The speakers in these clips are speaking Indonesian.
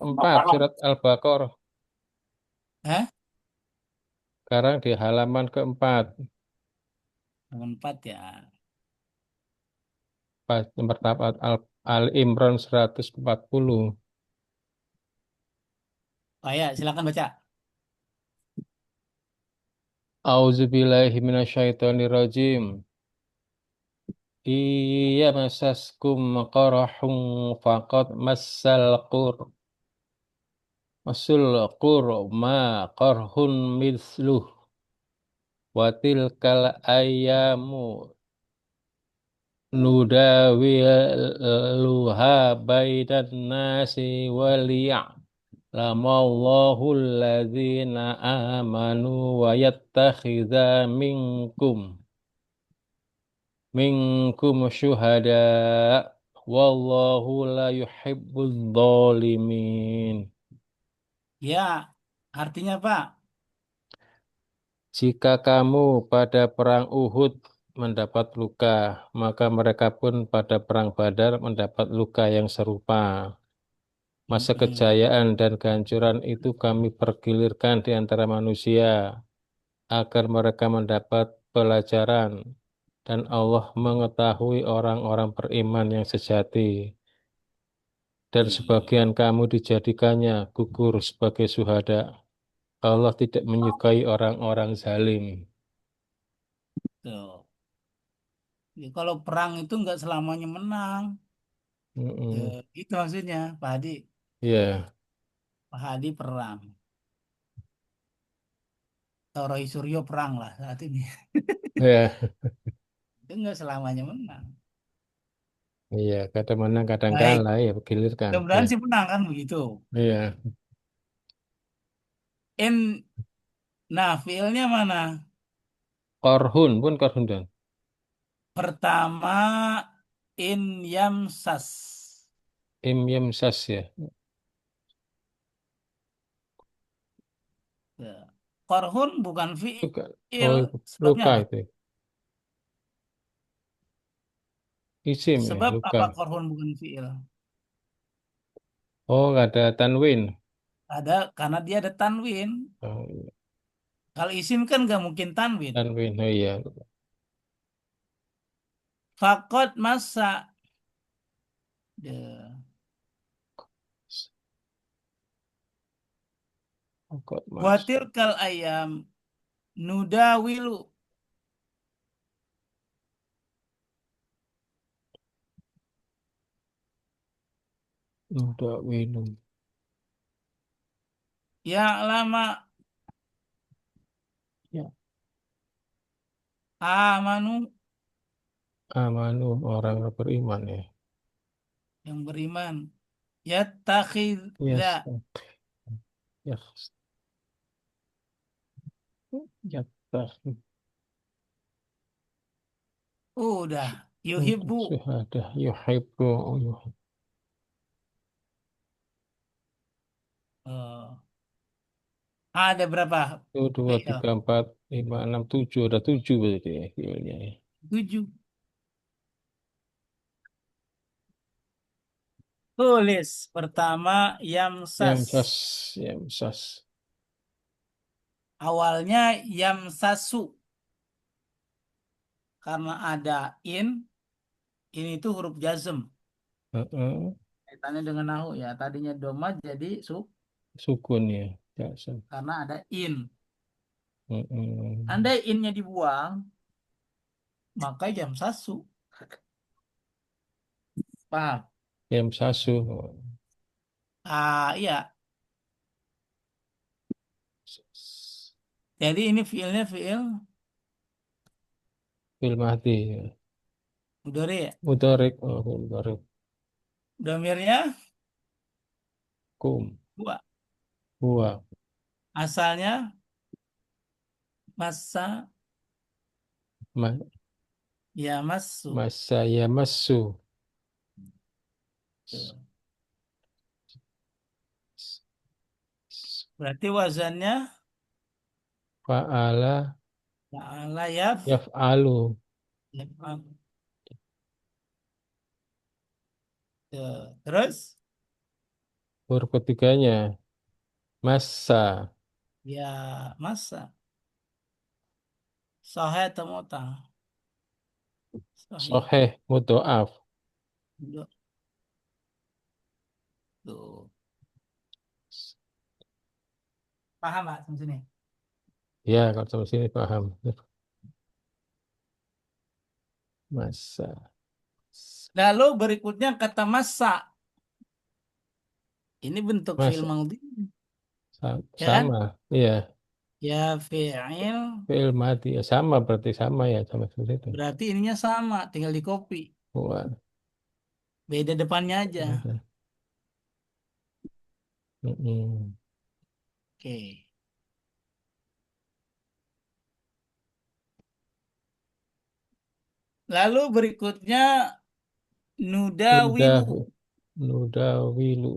4 surat Al-Baqarah. Hah? Sekarang di halaman keempat. Nomor 4 ya. Pas nomor tapat Al-Imran 140. Oh ya, silakan baca. Auzubillahi minasyaitonirrajim. Iya masaskum qarahun faqad massal qur. Masul qur ma qarhun misluh. Watilkal ayyamu nudawiluha bainan nasi lamallahu alladzina amanu wa yattakhidha minkum syuhada wallahu la yuhibbul zalimin. Ya, artinya Pak. Jika kamu pada perang Uhud mendapat luka, maka mereka pun pada perang Badar mendapat luka yang serupa. Masa Mm-mm. kejayaan dan kehancuran itu kami pergilirkan di antara manusia agar mereka mendapat pelajaran dan Allah mengetahui orang-orang beriman yang sejati. Dan Iya, sebagian kamu dijadikannya gugur sebagai syuhada. Allah tidak menyukai orang-orang zalim. tuh. Ya, kalau perang itu nggak selamanya menang. Ya, Mm-mm. itu maksudnya, Pak Hadi. Ya, Pak Hadi perang. Atau Roy Suryo perang lah saat ini. ya, Itu nggak selamanya menang. iya. Kadang menang, kadang Baik, kalah. Ya, begilirkan. Ya, mudah-mudahan sih menang kan begitu. iya. In, nah, fiilnya mana? Korhun pun korhun dan Pertama, in yamsas. Im sas ya. Ya. Korhun bukan Luka. fiil. Oh, Sebabnya luka apa? itu. Isim ya, Sebab luka. apa korhun bukan fiil? Oh, ada tanwin. Ada karena dia ada tanwin. Oh, iya. Kalau isim kan nggak mungkin tanwin. Tanwin, oh iya. Fakot masa. Ya. Kok mas? Watir kal ayam nudawilu. Udah minum. Ya lama Ya, amanu amanu orang beriman ya. yang beriman. Yes, Yattakhidza. ya, ya, Udah. Yuhibbu. syuhada, yuhibbu, Eh, ada berapa? itu dua, Fi'il? tiga, empat, lima, enam, tujuh, ada tujuh berarti ya, fiilnya ya. 7. Tulis. Pertama, Yamsas, yamsas. yamsas. Awalnya yamsasu. Karena ada in itu huruf jazm. Heeh. Kaitannya dengan nahu ya. Tadinya doma jadi Sukun ya, biasa. karena ada in. Heeh. Andai innya dibuang, maka yamsasu. Paham? Yamsasu, Ah, iya. Jadi ini fiilnya fiil fil mahdi ya. mudhari ya. Mudarik, oh, mudarik. Domirnya Kum, dua. huwa, Asalnya masa ma, ya masu. masa yamassu. Tuh. Berarti wazannya Fa'ala ta'ala yaf'alu. yaf'al. Tuh. Terus Huruf ketiganya. Masa. Ya, masa. Sahih atau mota? Sahih. Soheh mudoaf. Dua. Tuh. Paham Pak sampai sini? Ya, kalau sampai sini paham. Masa. Lalu berikutnya kata masa. Ini bentuk fi'il Masa. maudhi, ya kan? Sama. Iya. Ya fi'il Fi'il madi. Ya, sama berarti sama ya. Sama seperti itu. berarti ininya sama, tinggal di copy. Wah. Beda depannya aja. Ada. Mm-mm. Oke. Lalu berikutnya Nudah. nudawilu. Nudawilu.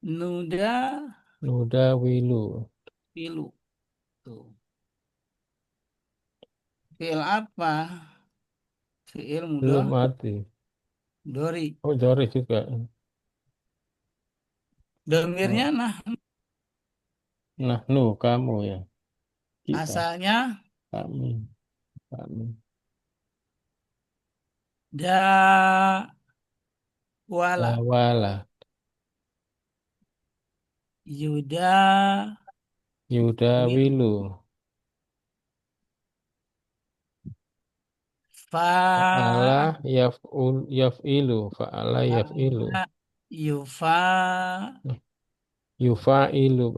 Nudawilu. Nudawilu. Tuh. Fi'il apa? Fi'il Belum mati. dori. Oh, Joris juga. Domirnya Oh. nah Nah, nu kamu ya. Kita. asalnya Kami. Kami. da wala. Dawala. Yuda wil Yudawilu. Fa'ala fa yaf'ilu. Fa'ala yaf'ilu. fa'ala yufa Yufa'ilu.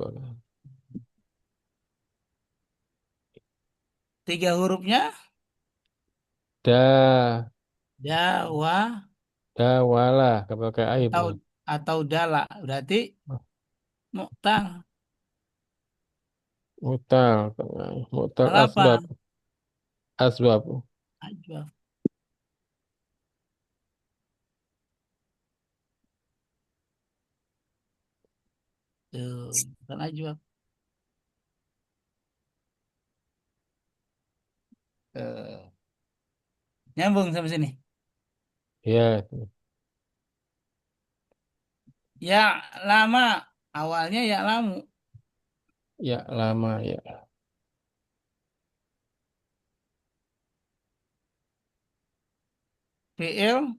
tiga hurufnya Da. dawa Dawala. Gak pakai aib. atau Ya. dala berarti mu'tal. Mutal. Mutal Kenapa? asbab. Asbab. Ajwaf. Tuh, bukan ajwaf. Tuh. Nyambung sampai sini. Ya. Ya lama awalnya ya lamu. Ya lama ya. Fi'il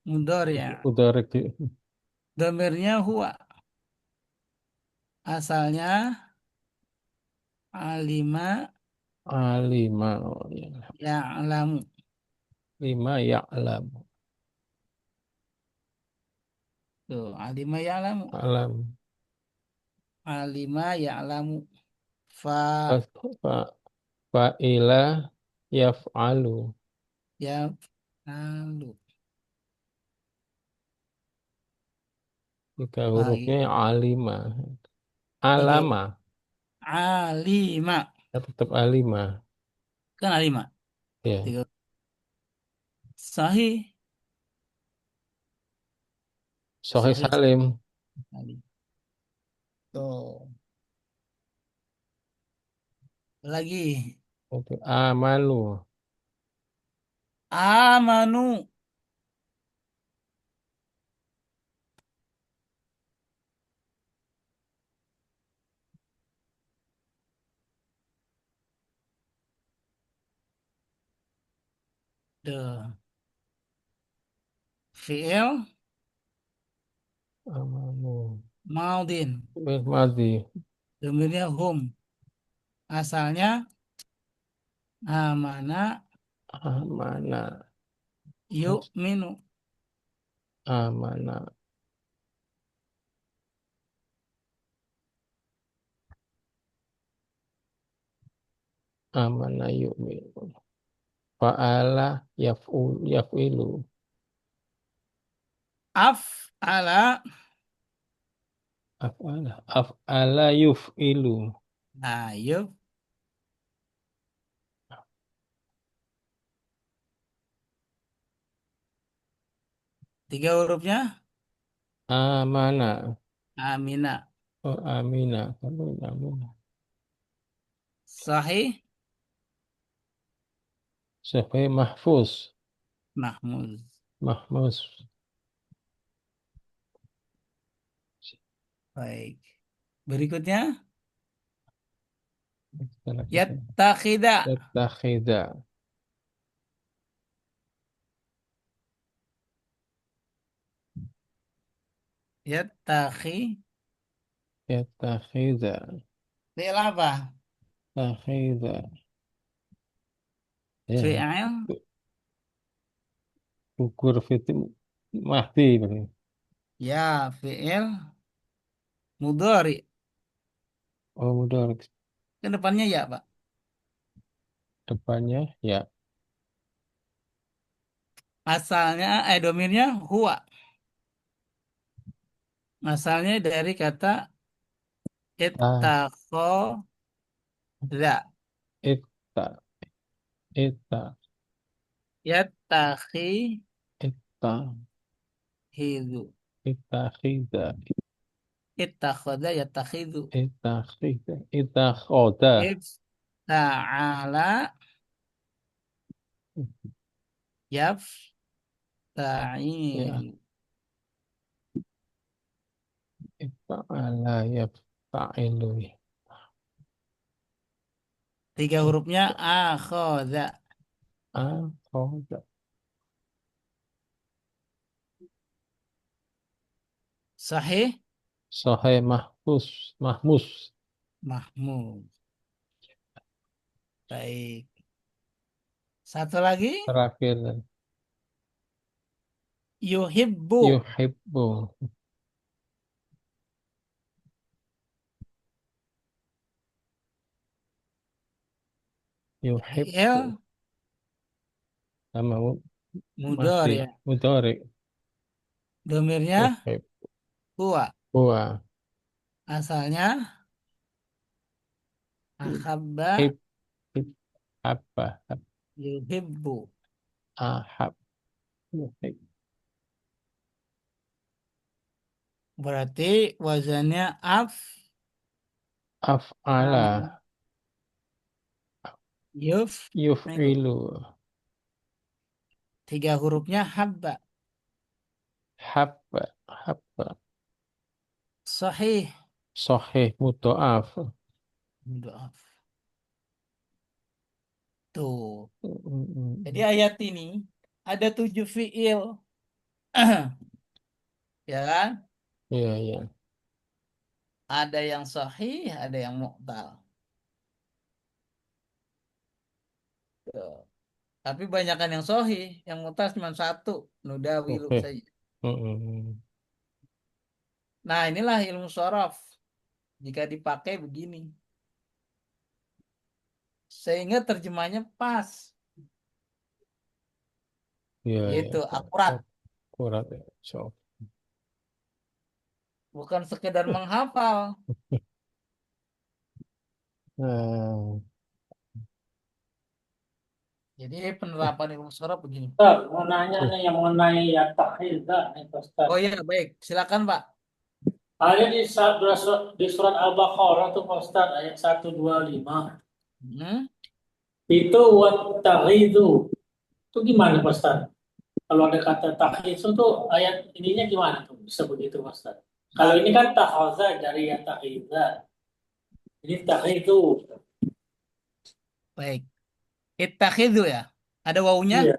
mudhari ya. Udah Domirnya huwa. Asalnya alima lima. Oh, ya. ya lamu. Lima ya alam. Tuh, alima ya lamu. Alam. Alima ya lamu. Fa Pas fa'ila yaf'alu. ya lalu. Tiga Lagi. hurufnya alima. Tiga huruf. Alama. Alima. Ya, tetap alima. Kan alima. Ya. Tiga. Sahih. Sahih Sahih. Salim. Sekali. Tuh. Lagi. Itu amanu. Amanu. Tuh. Fi'il Amanu. maudin. Madi. Domirnya hum. Asalnya amana Amana. yuk minu. Amana. Amana yu'minu. Fa'ala yaf'ilu. Af'ala. Af'ala yuf'ilu. Nah, yuk. Tiga hurufnya. Amana. Amina. Oh, amina. Kamu amina. Sahih. Sahih mahfuz. Mahmuz. Mahmuz. Baik. Berikutnya, Setelah kita yattakhida. yattakhidha. Yattakhi. Yattakhidha. Fi'il apa? Takhidha. Ya, Fi'il. gugur fitim mahdi berarti. Ya, fi'il. Mudhari. Oh, mudah. Kan depannya ya, Pak. Depannya ya. Asalnya, domirnya huwa. Asalnya dari kata Ah, ittakhadha. ita, ita, Yattakhidu. ita, itakhidha, Ittakhadha yattakhidhu. itakhidha, itakhoda. Ifta'ala Ya, yafta'ilu. ifa'ala yafta'ilu. Tiga hurufnya akhadha. Akhoda. Sahih? Sahih mahfuz, mahmus. Mahmud. Baik. Satu lagi. Terakhir. Yuhibbu. Yuhibbu. Yuhibbu. Fi'il Sama mudhari mahdi. ya. Mudhari. Domirnya Yuhibbu. huwa. Wa. Asalnya ahabba Hib. Hib. Apa. yuhibbu. Ahab. Yuhib. Berarti wazannya af. Af'ala. Yuf. Milu. Yuf'ilu. Tiga hurufnya habba. Habba. Habba. Sahih. Sahih mudha'af. Mudhaf. Tuh. Jadi Mm. ayat ini ada 7 fiil, ya kan? Iya, iya. Ada yang sahih, ada yang mu'tal. Tuh. Tapi banyakan yang sahih, yang mu'tal cuma satu, nudawilu Oke. saja. Mm. Nah, inilah ilmu sorof. Jika dipakai begini, sehingga terjemahnya pas, Iya, iya. yaitu akurat, Akurat ya. So. bukan sekedar menghafal. Nah, Jadi penerapan ilmu sorof begini. Ustaz, mau nanya uh, nih yang mengenai ya takhidha nih Ustaz. Oh iya, baik. Silakan, Pak. Ada di surat Al-Baqarah tuh Ustaz ayat 125. Hmm? Itu wat takhidhu. Itu gimana Ustaz? Kalau ada kata takhid itu tuh ayat ininya gimana tuh? Bisa begitu Ustaz. Kalau ini kan takhadha dari ya takhidha. Ini takhidhu. Baik. Ittakhidhu ya. Ada wawunya? Iya.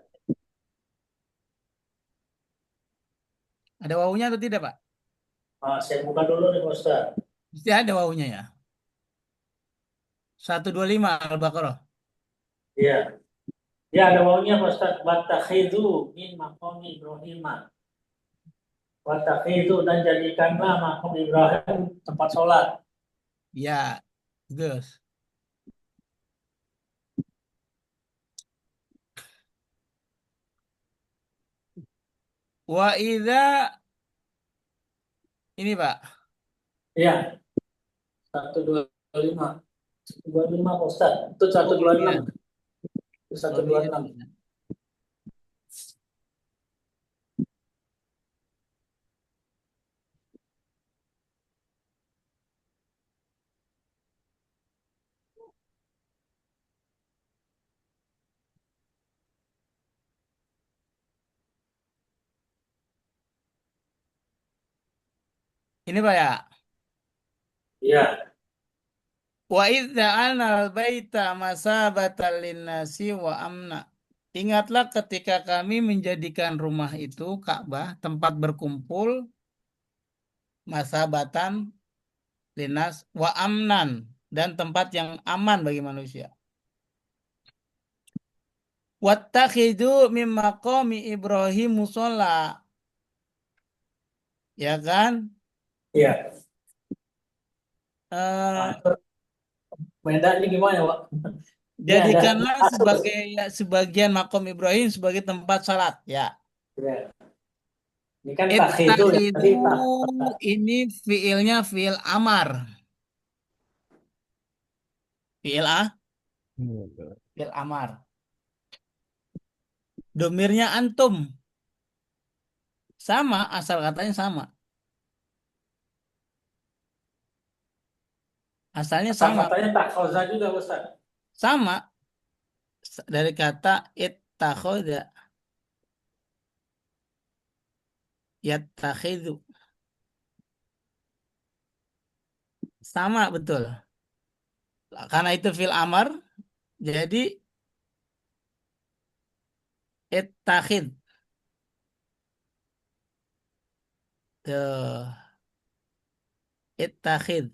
Ada wawunya atau tidak, Pak? Nah, saya buka dulu nih Ustaz. Mesti ada wawunya ya. 125 Al-Baqarah. Iya. Ya ada wawunya Ustaz. Wat takhidhu min maqami Ibrahim. Wattakhidhu dan jadikanlah makam Ibrahim tempat sholat. Ya, Gus. Wa idza ini, Pak. Ya, 125. 125 Ustaz. Itu Oh 126. iya. Itu Oh iya. 126. Ini Pak ya. Iya, Wa idza anal baita masabatan linnasi wa amna. Ingatlah ketika kami menjadikan rumah itu Ka'bah tempat berkumpul masabatan linnas wa amnan dan tempat yang aman bagi manusia. Wattakhidu min maqami Ibrahim musola. Ya kan? iya. Nah, Eh, itu bedanya gimana, Pak? Ini ada jadikanlah kasus. sebagai ya, sebagian makom Ibrahim sebagai tempat salat. Ya. Ya. Ini kan takhidu ya. Ittakhidu Tadi ini fiilnya fiil amar. Fiil Hmm. fiil amar. Domirnya antum. Sama, asal katanya sama. Asalnya sama. kata-katanya takhoza juga, Ustaz. Sama dari kata ittakhoda, yattakhidu. Sama betul. Karena itu fiil amar, jadi ittakhid. Tuh, ittakhid.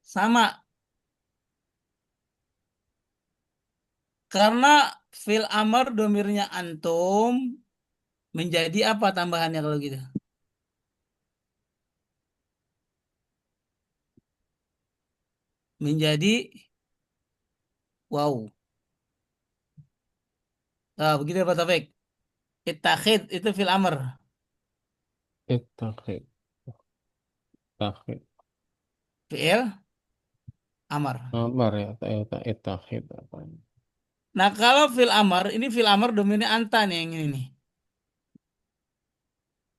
Sama. Karena fiil amar domirnya antum, menjadi apa tambahannya kalau gitu? Menjadi wow. Nah, begitu ya Pak Taufik. Ittakhid itu fil amr. Ittaqid. Ittaqid. Fi'il amr. Amar ya, ittaqid apa ini? Nah, kalau fil amr, ini fil amr dominnya anta nih yang ini nih.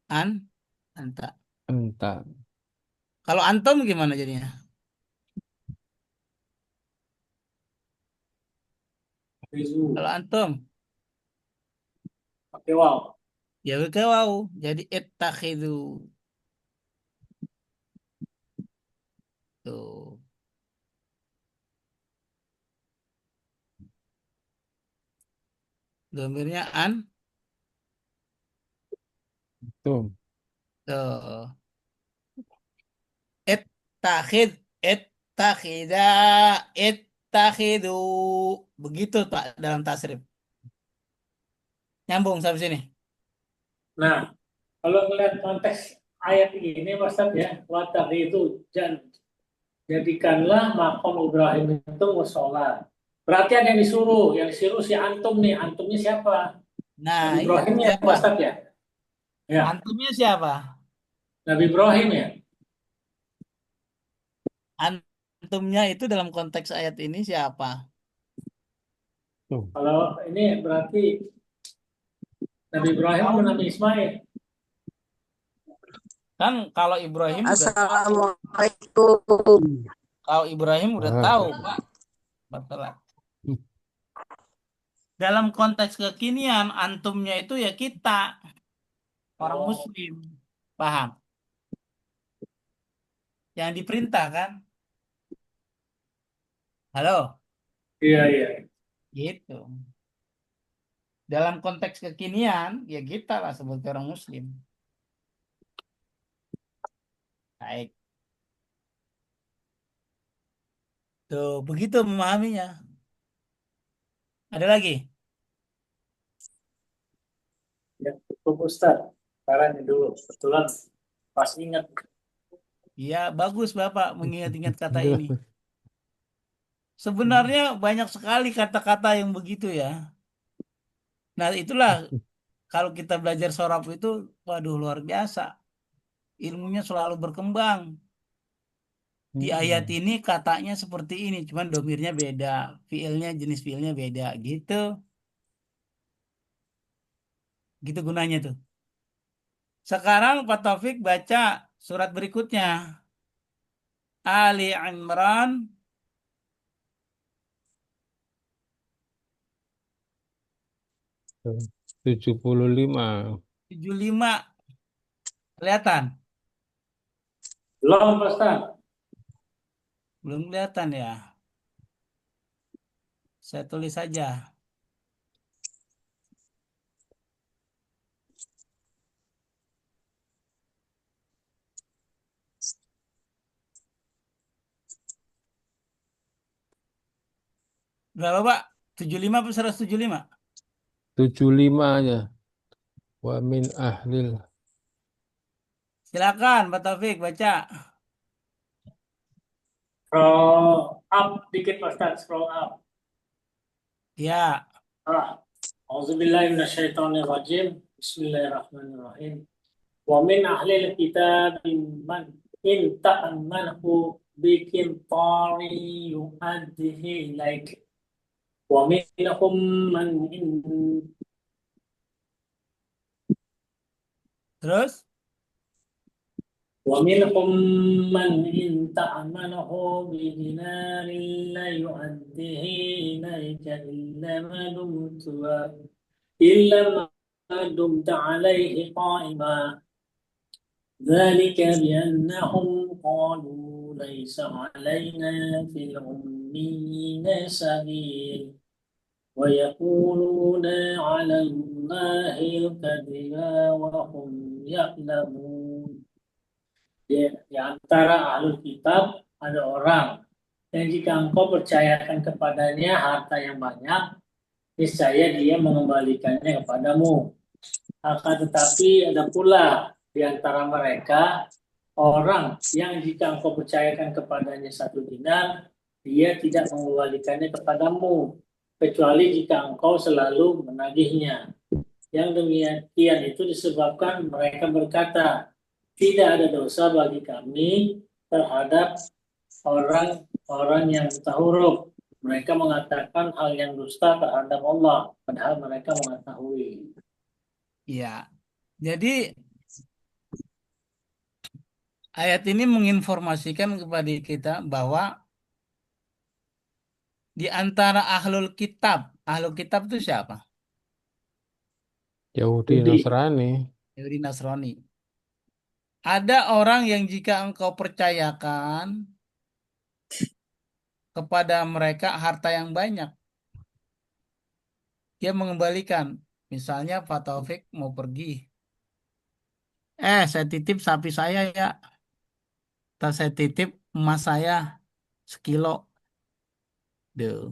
Anta. Entah. Kalau antum gimana jadinya? Rizu. Kalau antum, Pakai waw. ya ke wow. Jadi ittakhidu. Tuh. Domirnya Tuh. tuh. Ittakhid. Ittakhida. Ittakhidu. Begitu Pak dalam tasrif. Nyambung sampai sini. Nah, kalau melihat konteks ayat ini, Ustaz ya, wataqi itu jadikanlah makom Ibrahim itu musola. Berarti ada yang disuruh si antum nih. Antumnya siapa? Nah, Nabi iya. Ibrahim ya, Siapa? Ustaz ya? Ya, Antumnya siapa? Nabi Ibrahim ya. Antumnya itu dalam konteks ayat ini siapa? Tuh. Kalau ini berarti Nabi Ibrahim atau Nabi Ismail? Kan kalau Ibrahim udah tahu. Assalamualaikum. Kalau Ibrahim udah Ah, tahu, Pak. Betul. Dalam konteks kekinian, antumnya itu ya kita, orang Oh, Muslim. Paham? Yang diperintah kan? Halo? iya, iya. Gitu. Dalam konteks kekinian, ya kita lah sebagai orang Muslim. Baik. Tuh, begitu memahaminya. Ada lagi? Ya, cukup Ustaz. Sekarang ini dulu. Kebetulan pas ingat. Iya, bagus Bapak mengingat-ingat kata ini. Sebenarnya banyak sekali kata-kata yang begitu ya. Nah, itulah kalau kita belajar sorab itu, waduh luar biasa. Ilmunya selalu berkembang. Di ayat ini katanya seperti ini, cuman domirnya beda, fiilnya jenis fiilnya beda, gitu. Gitu gunanya tuh. Sekarang Pak Taufik baca surat berikutnya. Ali Imran 75. 75. Kelihatan? Belum, Pak Ustaz. Belum kelihatan ya. Saya tulis saja. Berapa, Pak? 75 atau 175? 75 aja. Wa min ahlil. Silakan, Pak Taufik, baca. Scroll up dikit, Pak Ustaz. Scroll up. Ya, Auzubillahi minasyaitonirrajim. Bismillahirrahmanirrahim. Wa min ahlil kitab man in ta'ammanhu biqintarin yu'addihi ilaik. Wa minhum man in terus? ومنهم من إن تأمنه بدينار لا يؤديه إليك إلا ما دمت عليه قائما ذلك بأنهم قالوا ليس علينا في الأميين سبيل ويقولون على الله الكذب وهم يعلمون. Di antara ahlul kitab ada orang yang jika engkau percayakan kepadanya harta yang banyak, niscaya dia mengembalikannya kepadamu. Akan tetapi ada pula di antara mereka orang yang jika engkau percayakan kepadanya 1 dinar, dia tidak mengembalikannya kepadamu, kecuali jika engkau selalu menagihnya. Yang demikian itu disebabkan mereka berkata, tidak ada dosa bagi kami terhadap orang-orang yang buta huruf. Mereka mengatakan hal yang dusta terhadap Allah, padahal mereka mengetahui. Ya. Jadi ayat ini menginformasikan kepada kita bahwa di antara ahlul kitab itu siapa? Yahudi Jadi, Nasrani. Yahudi Nasrani. Ada orang yang jika engkau percayakan kepada mereka harta yang banyak, dia mengembalikan. Misalnya Pak Taufik mau pergi. Saya titip sapi saya ya. Atau saya titip emas saya 1 kilo. Duh.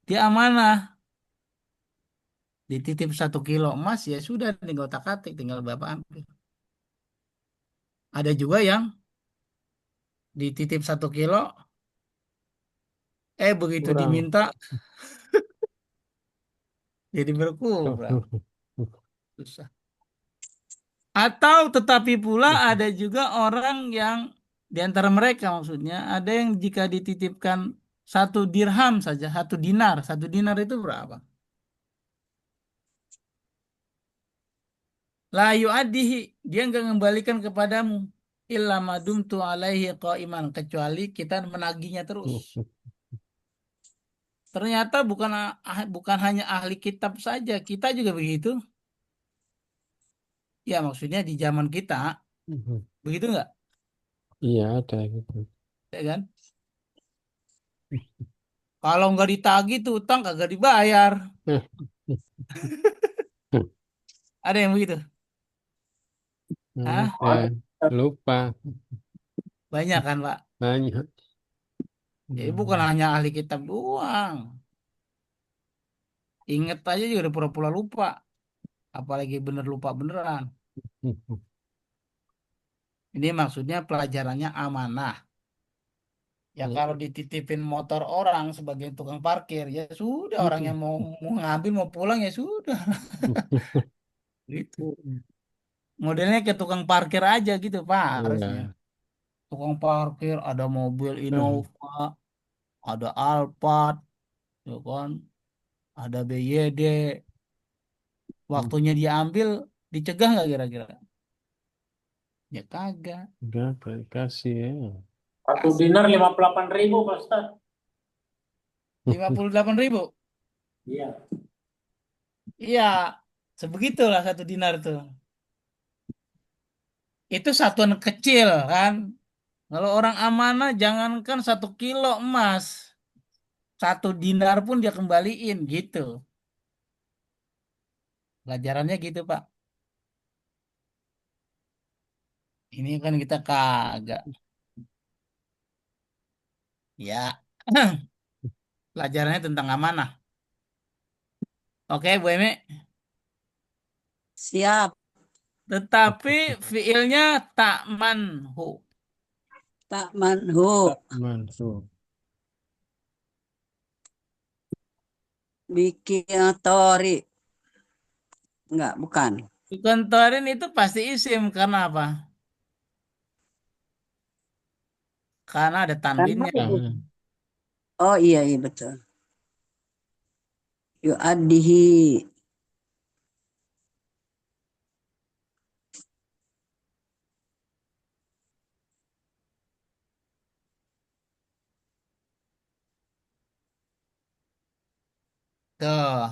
Dia amanah. Dititip 1 kilo emas ya sudah tinggal otak-atik, tinggal Bapak ambil. Ada juga yang dititip 1 kilo, begitu Kurang. diminta jadi berkurang. Susah. Atau tetapi pula ada juga orang yang di antara mereka maksudnya ada yang jika dititipkan 1 dirham saja, 1 dinar. 1 dinar itu berapa? La yu'addihi, dia nggak mengembalikan kepadamu illa madumtu alaihi qaiman, kecuali kita menagihnya terus. Ternyata bukan hanya ahli kitab saja, kita juga begitu. Ya maksudnya di zaman kita begitu nggak? Iya ada gitu. Ya kan? Kalau nggak ditagih tuh utang kagak dibayar. Ada yang begitu? Hah? Lupa. Banyak kan, Pak? Banyak. Jadi bukan hanya ahli kitab doang. Ingat aja juga udah pura-pura lupa. Apalagi bener lupa beneran. Ini maksudnya pelajarannya amanah. Ya kalau dititipin motor orang sebagai tukang parkir, ya sudah orang yang mau ngambil mau pulang ya sudah. Gitu. Modelnya ke tukang parkir aja gitu, Pak, harusnya. Iya. Tukang parkir ada mobil Innova, ada Alphard, ya kan? Ada BYD. Waktunya diambil, dicegah nggak kira-kira? Ya kagak. Enggak, kasih ya. 1 dinar 58.000, Pak Ustaz. 58.000. Iya. Iya, sebegitulah 1 dinar tuh. itu satuan kecil kan. Kalau orang amanah jangankan 1 kilo emas, 1 dinar pun dia kembaliin gitu. Pelajarannya gitu Pak. Ini kan kita kagak. Ya, pelajarannya tentang amanah. Oke, Bu Emi. Siap. Tetapi fiilnya tak manhu. Tak manhu. Mansuh. Bikin tori. Enggak, bukan. Dikontorin itu pasti isim. Karena apa? Karena ada Karena tanwinnya. Nah, oh iya iya betul. Yu'addihi. Tuh.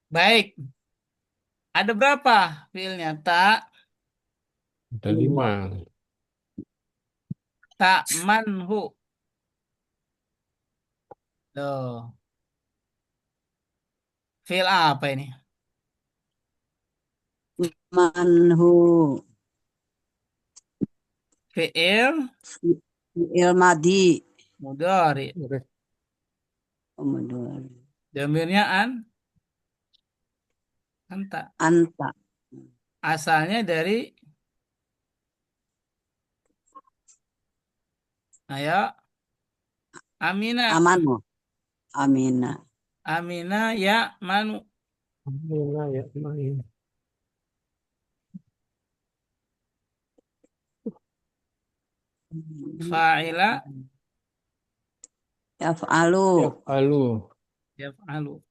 Baik. Ada berapa fiilnya? ada 5. Tak manhu. Tuh. Fiil apa ini? Manhu. Fiil Fi'il madi. mudhari. Oke. Kemudian Damirnya anta. anta. Asalnya dari ayo Amina. Amanu. Amina. Amina ya manu. Alhamdulillah ya main. Fa'ila Yaf'alu. Yaf'alu. yaf'alu.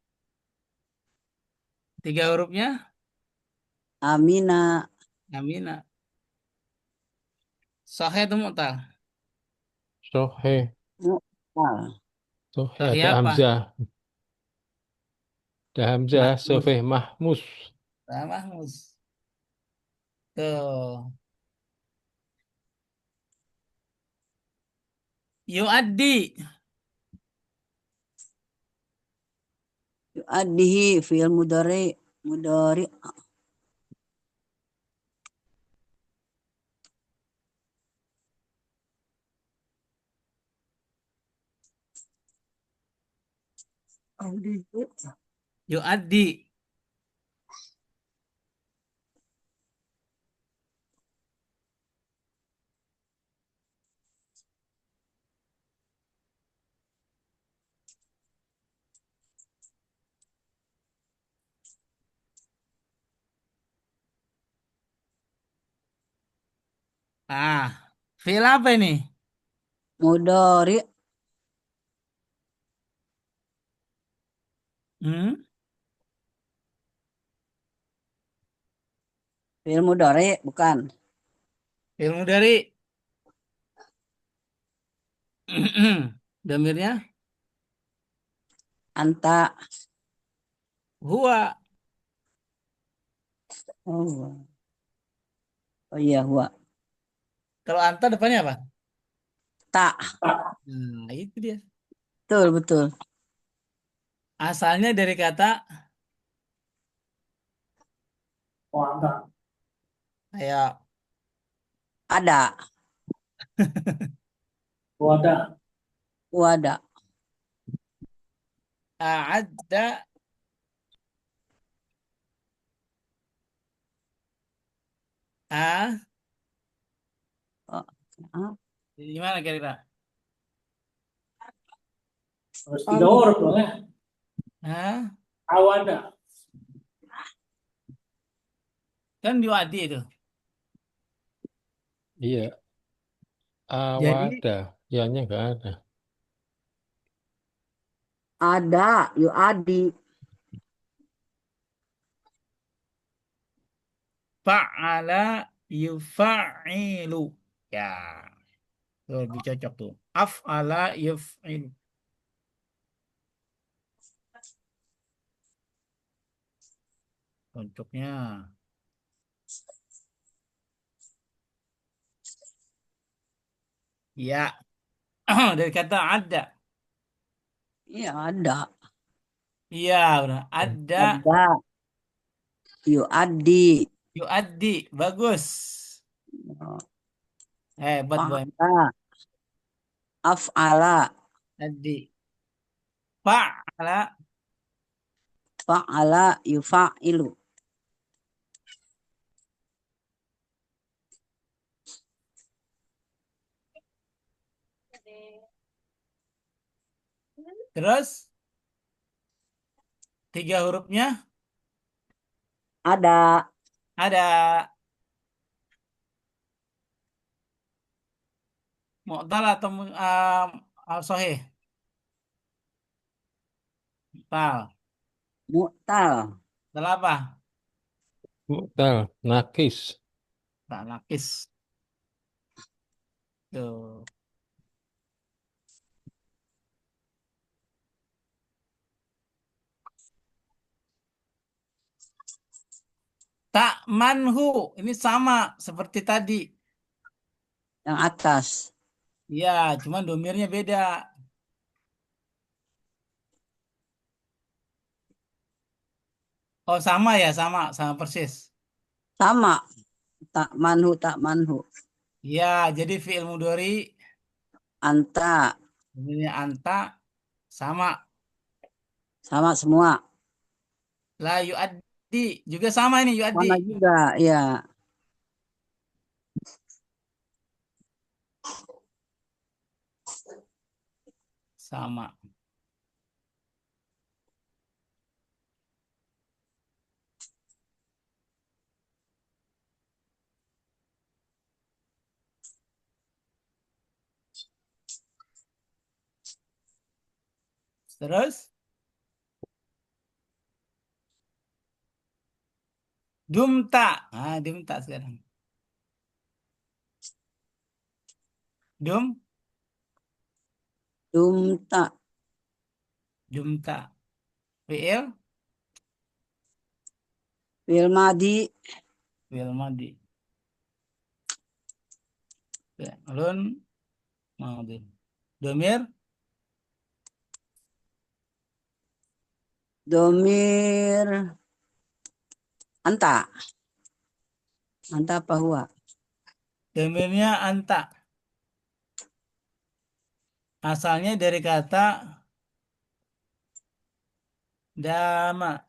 3 hurufnya Amina. Amina. Sahih atau mu'tal? Soheh. Mu'tal. Soheh Sahih ada apa? Hamzah. Ada Hamzah. Mahmus. Soheh Mahmus. Mahmus. Tuh. Yu'addi. Yu'addihi fi'il mudhari. Mudhari. Yu'addi. Ah, fiil apa ini? Mudhari. Hmm? Fi'il mudhari. Bukan. Fiil mudhari. Damirnya Anta. huwa. Oh, oh iya huwa. Kalau anta depannya apa? Tak. Nah, itu dia. Betul betul. Asalnya dari kata Wada. ayo Ada. Wada. Wada. a'adda a Oh, ah, gimana kira-kira? Harus 3 huruf dong ya. Hah? Awada. Kan yu'addi itu. Iya. Jadi Awada. Ianya nggak ada. ada. Yu'adi. fa'ala yufa'ilu. Ya, tuh, lebih cocok tuh. Af'ala yuf'ilu. Contohnya. Ya, dari kata ada. Iya, ada. Iya, benar. Ada. Ada. Yu'addi. Yu'addi. Bagus. Hebat, Bu Em. Fa'ala. Af'ala. Addi. Fa'ala. Fa'ala yufa'ilu. Terus, 3 hurufnya Ada. ada. Mu'tal atau sahih? Tal. Mu'tal. Tal apa? Mu'tal, nakis. Tak nakis. Tuh. Tak manhu. Ini sama seperti tadi. Yang atas. Ya, cuman domirnya beda. Oh, sama ya, sama persis. Sama. Tak manhu, tak manhu. Ya, jadi fi'il mudhari Anta. domirnya anta sama. Sama semua. La yu'addi juga sama ini yu'addi. Mana juga. Ya. Sama. Terus dumta. Ah, dumta sekarang. Dum, Dumta. dumta. Fi'il, Fil madi. fi'il madi. Fi'lun madi. Domir, Domir. Anta. Anta apa huwa? domirnya anta. Asalnya dari kata dama.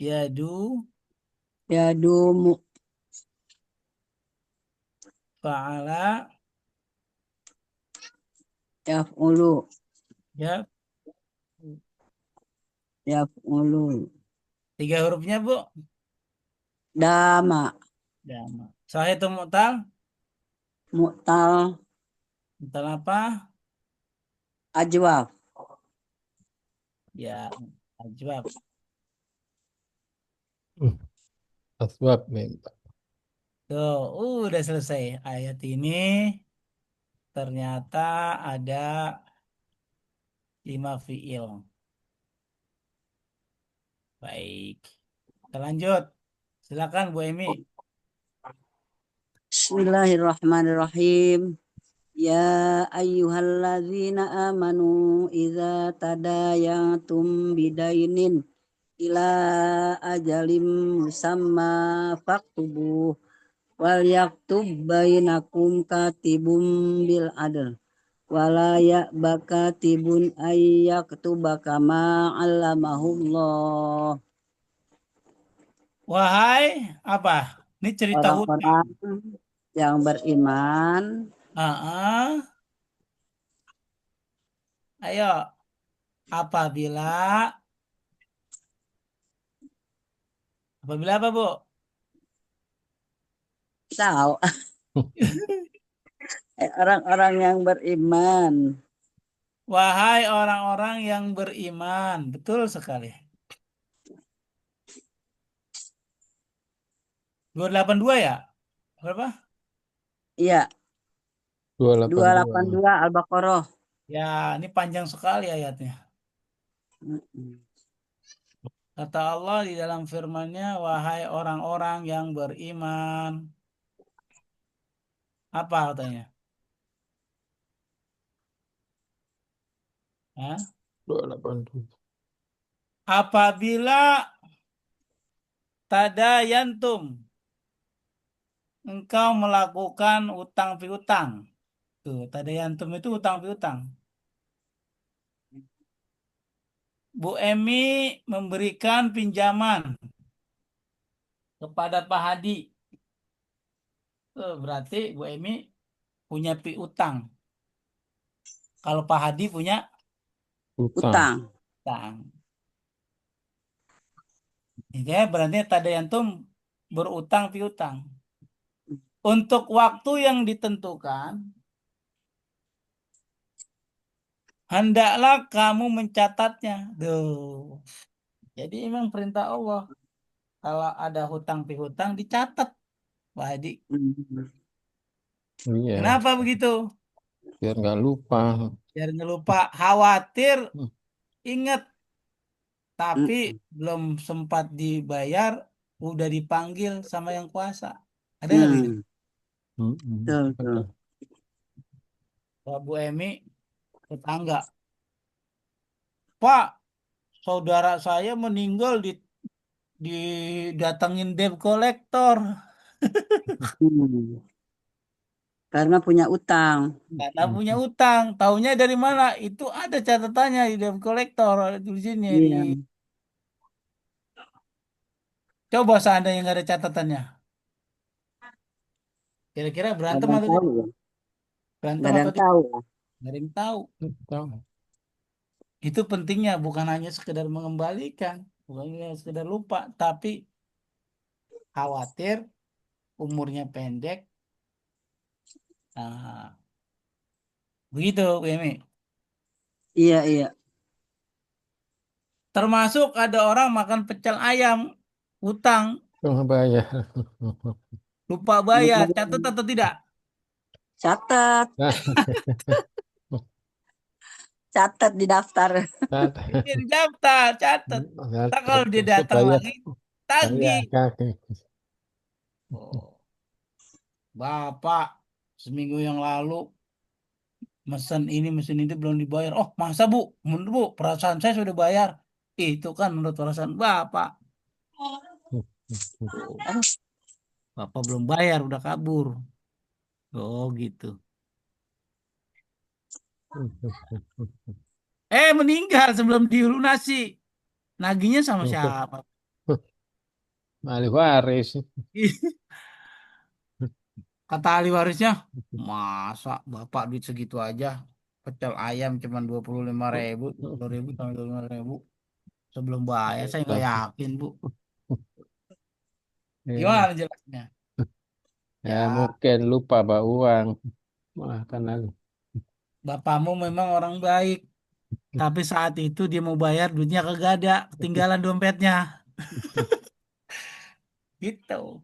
Yadu, Yadumu. fa'ala, Yaf'ulu. ya. Yaf'ulu. 3 hurufnya, Bu. Dama. Dama. Sahih atau mu'tal? Mu'tal. Mu'tal apa? Ajwaf. Ya, ajwab. Asbab minta. Tuh, udah selesai. Ayat ini ternyata ada 5 fiil. Baik. Kita lanjut. Silakan Bu Emi. Bismillahirrahmanirrahim. Ya ayyuhalladzina amanu idza tadayantum bidainin ila ajalim musamma faktubuh wal yaktub bainakum katibum bil adl wala ya'ba katibun ayyaktuba kama 'allamahullah. Wahai apa? Ini cerita hutang. Orang-orang yang beriman, Ah, ayo. Apabila, apabila apa, Bu? tahu orang-orang yang beriman. Wahai orang-orang yang beriman. Betul sekali. 282 ya? Berapa? Iya, 282. 282 Al-Baqarah. Ya, ini panjang sekali ayatnya. Mm-mm. Kata Allah di dalam firman-Nya, wahai orang-orang yang beriman. Apa katanya? Hah? 287. Apabila tadayantum, engkau melakukan utang piutang. Tuh, tadayantum itu utang piutang. Bu Emi memberikan pinjaman kepada Pak Hadi. Berarti Bu Emi punya piutang. Kalau Pak Hadi punya Utang. Utang. utang. Ya, berarti tadayantum berutang piutang. Untuk waktu yang ditentukan, hendaklah kamu mencatatnya. Duh. Jadi memang perintah Allah. Kalau ada hutang piutang dicatat, Pak Hadi. Hmm. Iya, Kenapa begitu? biar nggak lupa. Biar nggak lupa. Khawatir, Hmm. ingat, tapi belum sempat dibayar, udah dipanggil sama yang kuasa. Ada nggak gitu? Hmm. Betul, betul. Betul. Pak Bu Emi, tetangga. Pak, saudara saya meninggal didatengin debt collector Hmm. Karena punya utang. karena punya utang. Taunya dari mana? Itu ada catatannya di debt collector, ada tulisannya di. Iya. Coba seandainya nggak ada catatannya, kira-kira Nggak ada berantem yang atau tahu tidak? ya. Berantem Nggak ada atau yang tidak? tahu ya. Nggak ada yang tahu. Betul. Itu pentingnya bukan hanya sekedar mengembalikan, bukan hanya sekedar lupa, tapi khawatir umurnya pendek. Nah, begitu, Bu Emi. Iya, iya. Termasuk ada orang makan pecel ayam, utang, Cuma bayar. lupa bayar, catat atau tidak? Catat, Nah, catat di daftar. Ini di daftar, catat. Tak kalau dia besok datang bayar, lagi, tagih. kaki. Oh, Bapak, seminggu yang lalu mesen ini, mesin itu belum dibayar. Oh, masa Bu? Menurut Bu, perasaan saya sudah bayar. Itu kan menurut perasaan Bapak. Oh, Bapak belum bayar, udah kabur. Oh, gitu. Meninggal sebelum dilunasi. Nagihnya sama siapa? Ahli waris. Kata ahli warisnya, masa Bapak duit segitu aja? Pecel ayam cuma 25.000, 10.000 sampai 25.000. Sebelum bayar, saya nggak yakin, Bu. Iya. Gimana jelasnya? Ya Ya, mungkin lupa bawa uang. Wah, kan aku. bapakmu memang orang baik. Tapi saat itu dia mau bayar, duitnya kagak ada. Ketinggalan dompetnya. Gitu.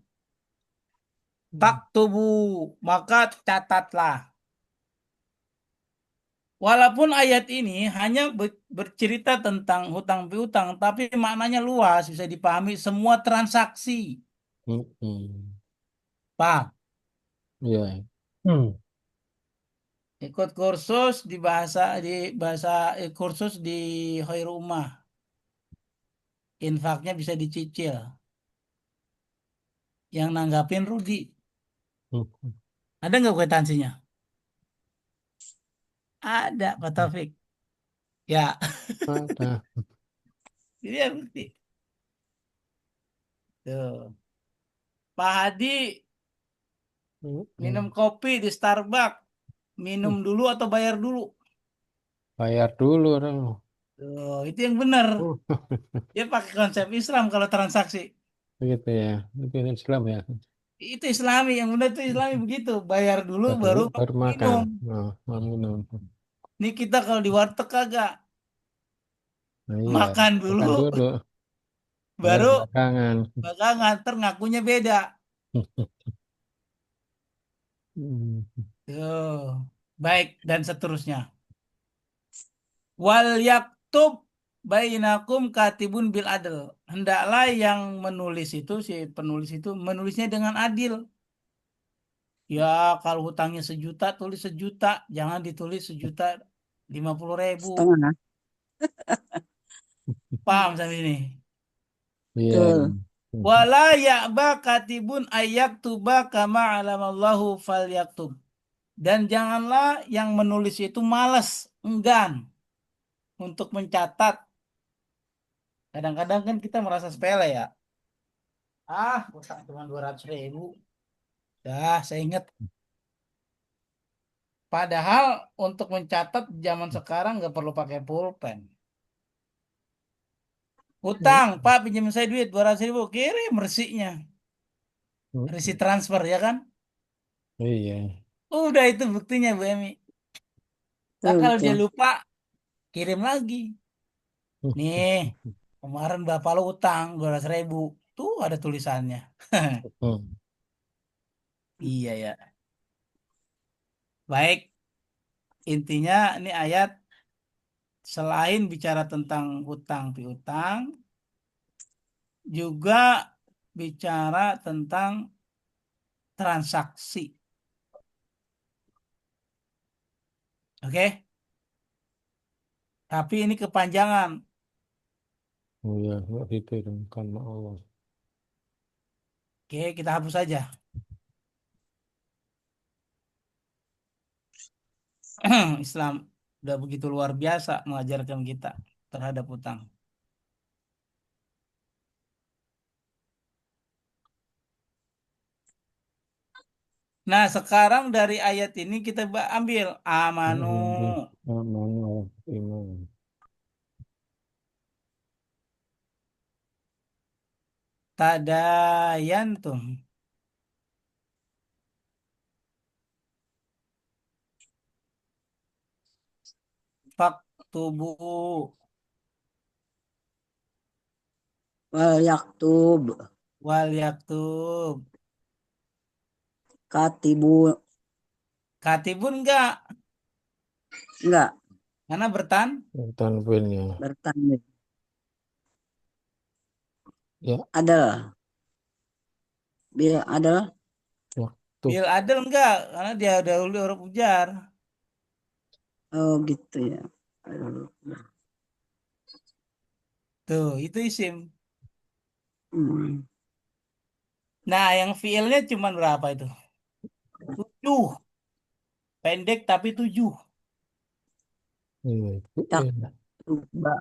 Tak tubuh, maka catatlah. Walaupun ayat ini hanya bercerita tentang hutang piutang, tapi maknanya luas, bisa dipahami semua transaksi. Mm-mm. Pak, Iya. Hmm. ikut kursus kursus di Khairumah. Infaknya bisa dicicil. Yang nanggapin Rudi. Mm-mm. Ada nggak kwitansinya? Ada, Pak Taufik. Ya, Ada. ini ya bukti. Tuh. Pak Hadi minum Mm-mm. kopi di Starbucks. Minum dulu atau bayar dulu? Bayar dulu dong. Tuh, itu yang benar. Uh, Dia pakai konsep Islam kalau transaksi. Begitu ya. Itu Islam ya. Itu Islami, yang benar itu Islami begitu. Bayar dulu Baru baru baru makan. minum. Oh, mau minum. Ini kita kalau di warteg kagak. Nah, iya. Makan dulu, Makan dulu. Bayar baru belakangan. belakangan ntar ngakunya beda. Hmm. Tuh. Baik, dan seterusnya. Wal yaktub, bainakum katibun bil adl. Hendaklah yang menulis itu, si penulis itu menulisnya dengan adil. Ya, kalau hutangnya 1 juta, tulis 1 juta. Jangan ditulis 1.050.000. Setengah. Paham sampai ini? Iya. Betul. Wala ya'ba katibun tuba kama alamallahu falyaktub. Dan janganlah yang menulis itu malas, enggan untuk mencatat. Kadang-kadang kan kita merasa sepele ya. Utang cuma 200.000. Dah, saya ingat. Padahal untuk mencatat zaman sekarang nggak perlu pakai pulpen. Utang, Pak pinjam saya duit 200.000, kirim resiknya. Resik transfer ya kan? Iya. Udah itu buktinya Bu Emi. Nah, Betul, kalau dia betul. lupa, kirim lagi. Nih, kemarin bapak lo utang 200.000. Tuh ada tulisannya. Iya ya. Baik, intinya ini ayat selain bicara tentang hutang piutang, juga bicara tentang transaksi. Oke? Tapi ini kepanjangan. Oh ya, nggak gitu dong, karena Allah. Oke, kita hapus saja. Islam udah begitu luar biasa mengajarkan kita terhadap hutang. Nah, sekarang dari ayat ini kita ambil amanu Amanah iman. tadayantum faktubu Wal yaktub wal yaktub. katibu. Katibun enggak, Enggak. karena Tanwinnya. Bertanya. Ya, Ada. Bila ada. waktu. bil adil enggak, karena dia dahulu huruf ujar. Oh gitu ya. Aduh. Tuh, itu isim. Hmm. Nah, yang fiilnya cuma berapa itu? 7. Pendek tapi 7. Iya, itu. Tak Iya. coba.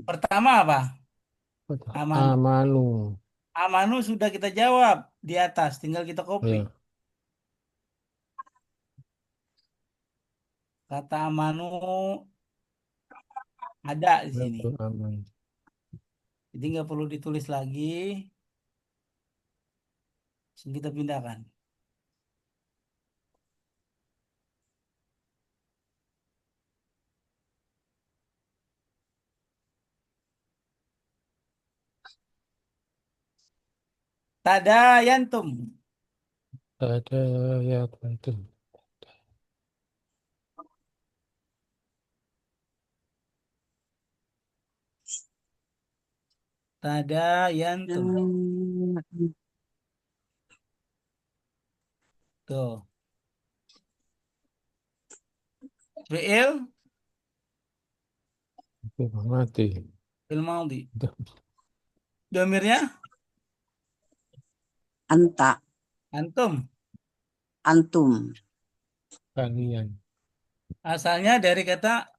Pertama apa? Amanu. Amanu. Amanu sudah kita jawab di atas, tinggal kita copy. Ya, Kata amanu ada di sini. itu aman. Jadi nggak perlu ditulis lagi. Kita pindahkan. Tadayantum. Ada ya tentu. Tadayantum. Hmm. Tuh. Fi'il, Itu mati. fi'il maudhi. Itu Domirnya Anta. antum. Antum. kalian. Asalnya dari kata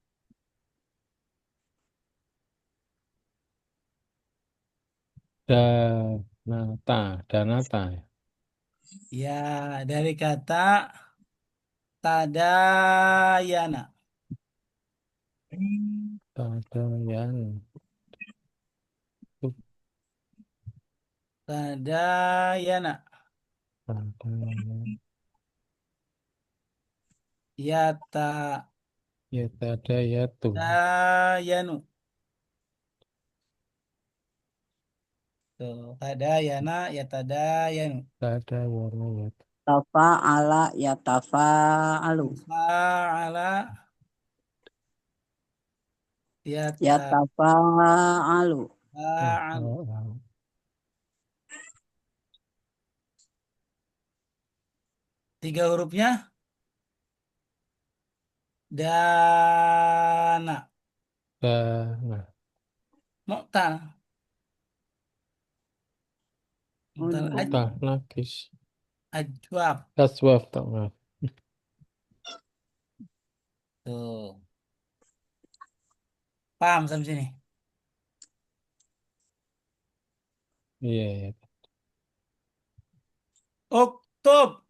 Danata ya. ya dari kata tadayana. Tadayan. Itu Tadayana. tadayan. Ya Ya tadayatu. tadayanu. Tuh, tadayana ya tadayanu. Tadayana ya. Tafa'ala ya tafa'alu. Fa'ala Yata. Yatafa'alu. Tiga hurufnya dana. Nah, Mu'tal. Mu'tal Udhu. utah nakis. ajwab. Aswaf tengah. Tuh. Paham sampai sini? Iya, iya. Uktub.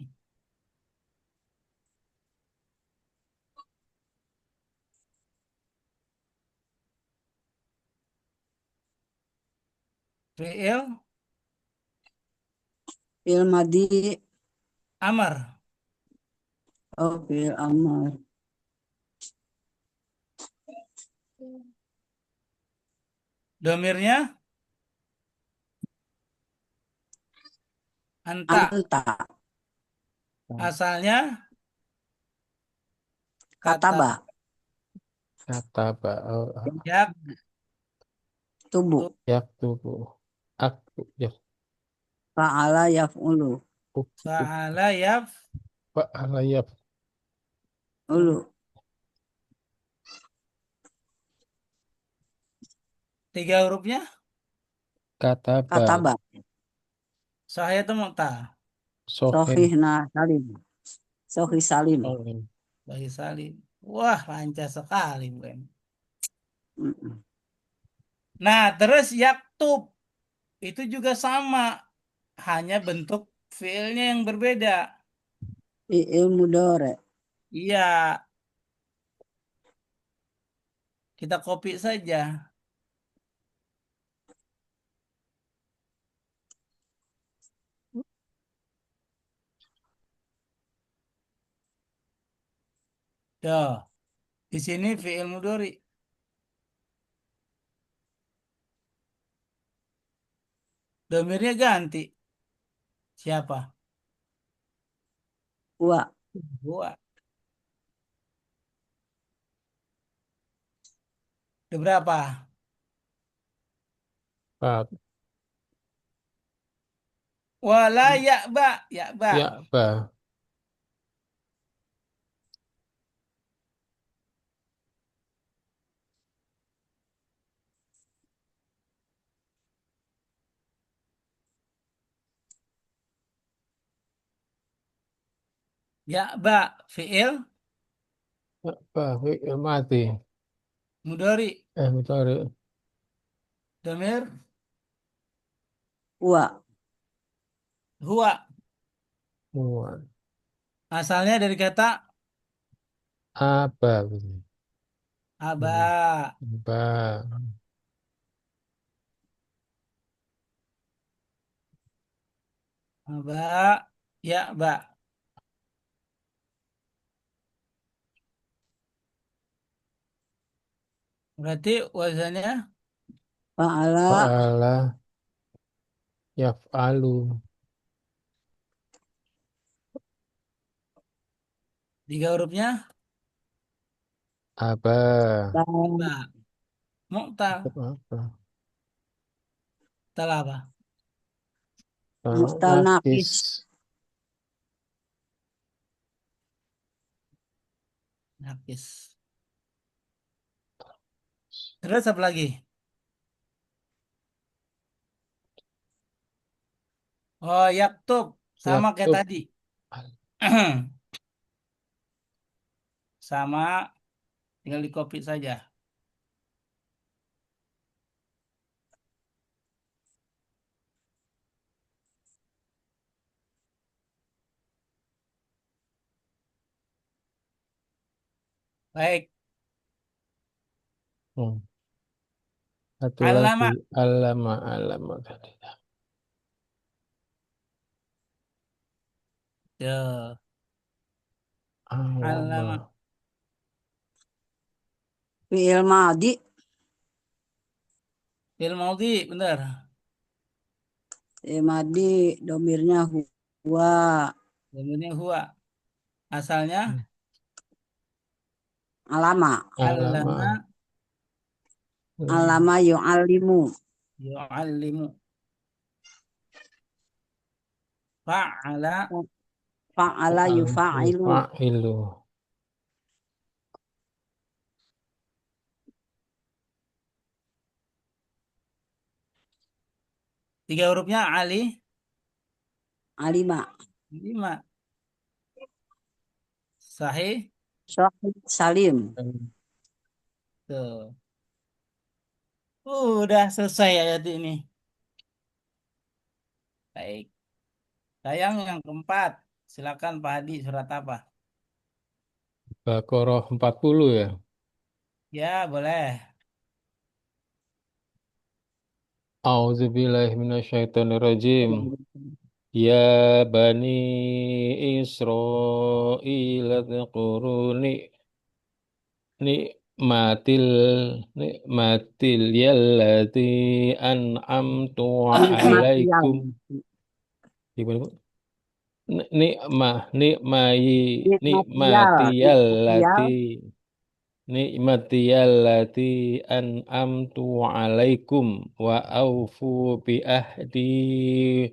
Fi'il Fi'il madi. amar. Oh, fi'il amar. Domirnya anta. Anta. Asalnya kata Kataba. Kata Pak. yak Tubu. tu Yak tubuh. Aku ya. Fa'ala yaf'ulu. fa'ala yaf. Pak alayap. Ulu. Tiga hurufnya Kata Pak. Kataba. sahih atau mu'tal? Sohin. Sohih salim. Sohih salim. Sohin. Bagi salim. Wah, lancar sekali, Bren. Mm-mm. Nah, terus yaktub itu juga sama, hanya bentuk fiilnya yang berbeda. Fi'il mudhari. Iya, kita copy saja. Tuh, di sini fiil mudhari. Domirnya ganti. Siapa? Wa. Gua. Ada berapa? Pak. Wala ya'ba, ya'ba. Ya, Pak. Ya'ba fiil Pak. Mati. mudhari. Betul. Domir Wa. huwa. Muat. Asalnya dari kata Apa? aba. Pak. Aba, ya'ba. Berarti wazannya Fa'ala. Fa'ala. Yaf'alu. tiga hurufnya Apa? ba. Mu'tal. Apa? Mu'tal apa? Mu'tal Nakis. nakis. Nakis. Terus apa lagi? Oh, yaktub. Sama kayak Yaktub. tadi. Sama, tinggal di copy saja. Baik. Hmm. Satu Alama. lagi. Alama. Alama. Tuh. Alama. Alama. Fi'il madi. Fi'il maudhi, benar. Fi'il madi. Domirnya huwa. Domirnya huwa. Asalnya Hmm. Alama. Alama. alama Alama yu'allimu. yu'allimu. Fa'ala Fa'ala yufa'ilu. Yufa'ilu. 3 hurufnya Ali. Alima. 5. Sahih. Sahih Salim. Tuh. Udah selesai ayat ini. Baik. Sayang yang keempat. Silakan Pak Hadi, surat apa? Baqarah 40 ya. Ya, boleh. A'udzubillahi minasyaitonirrajim. Ya bani Israil dzkuru nikmatil nikmatil yallati an'amtu Nikmatiyal. alaikum. Gimana, Bu? Nikmah nikmai Nikmatiyal. nikmatiyallati Nikmatiyal. nikmatiyallati an'amtu alaikum wa aufu bi ahdi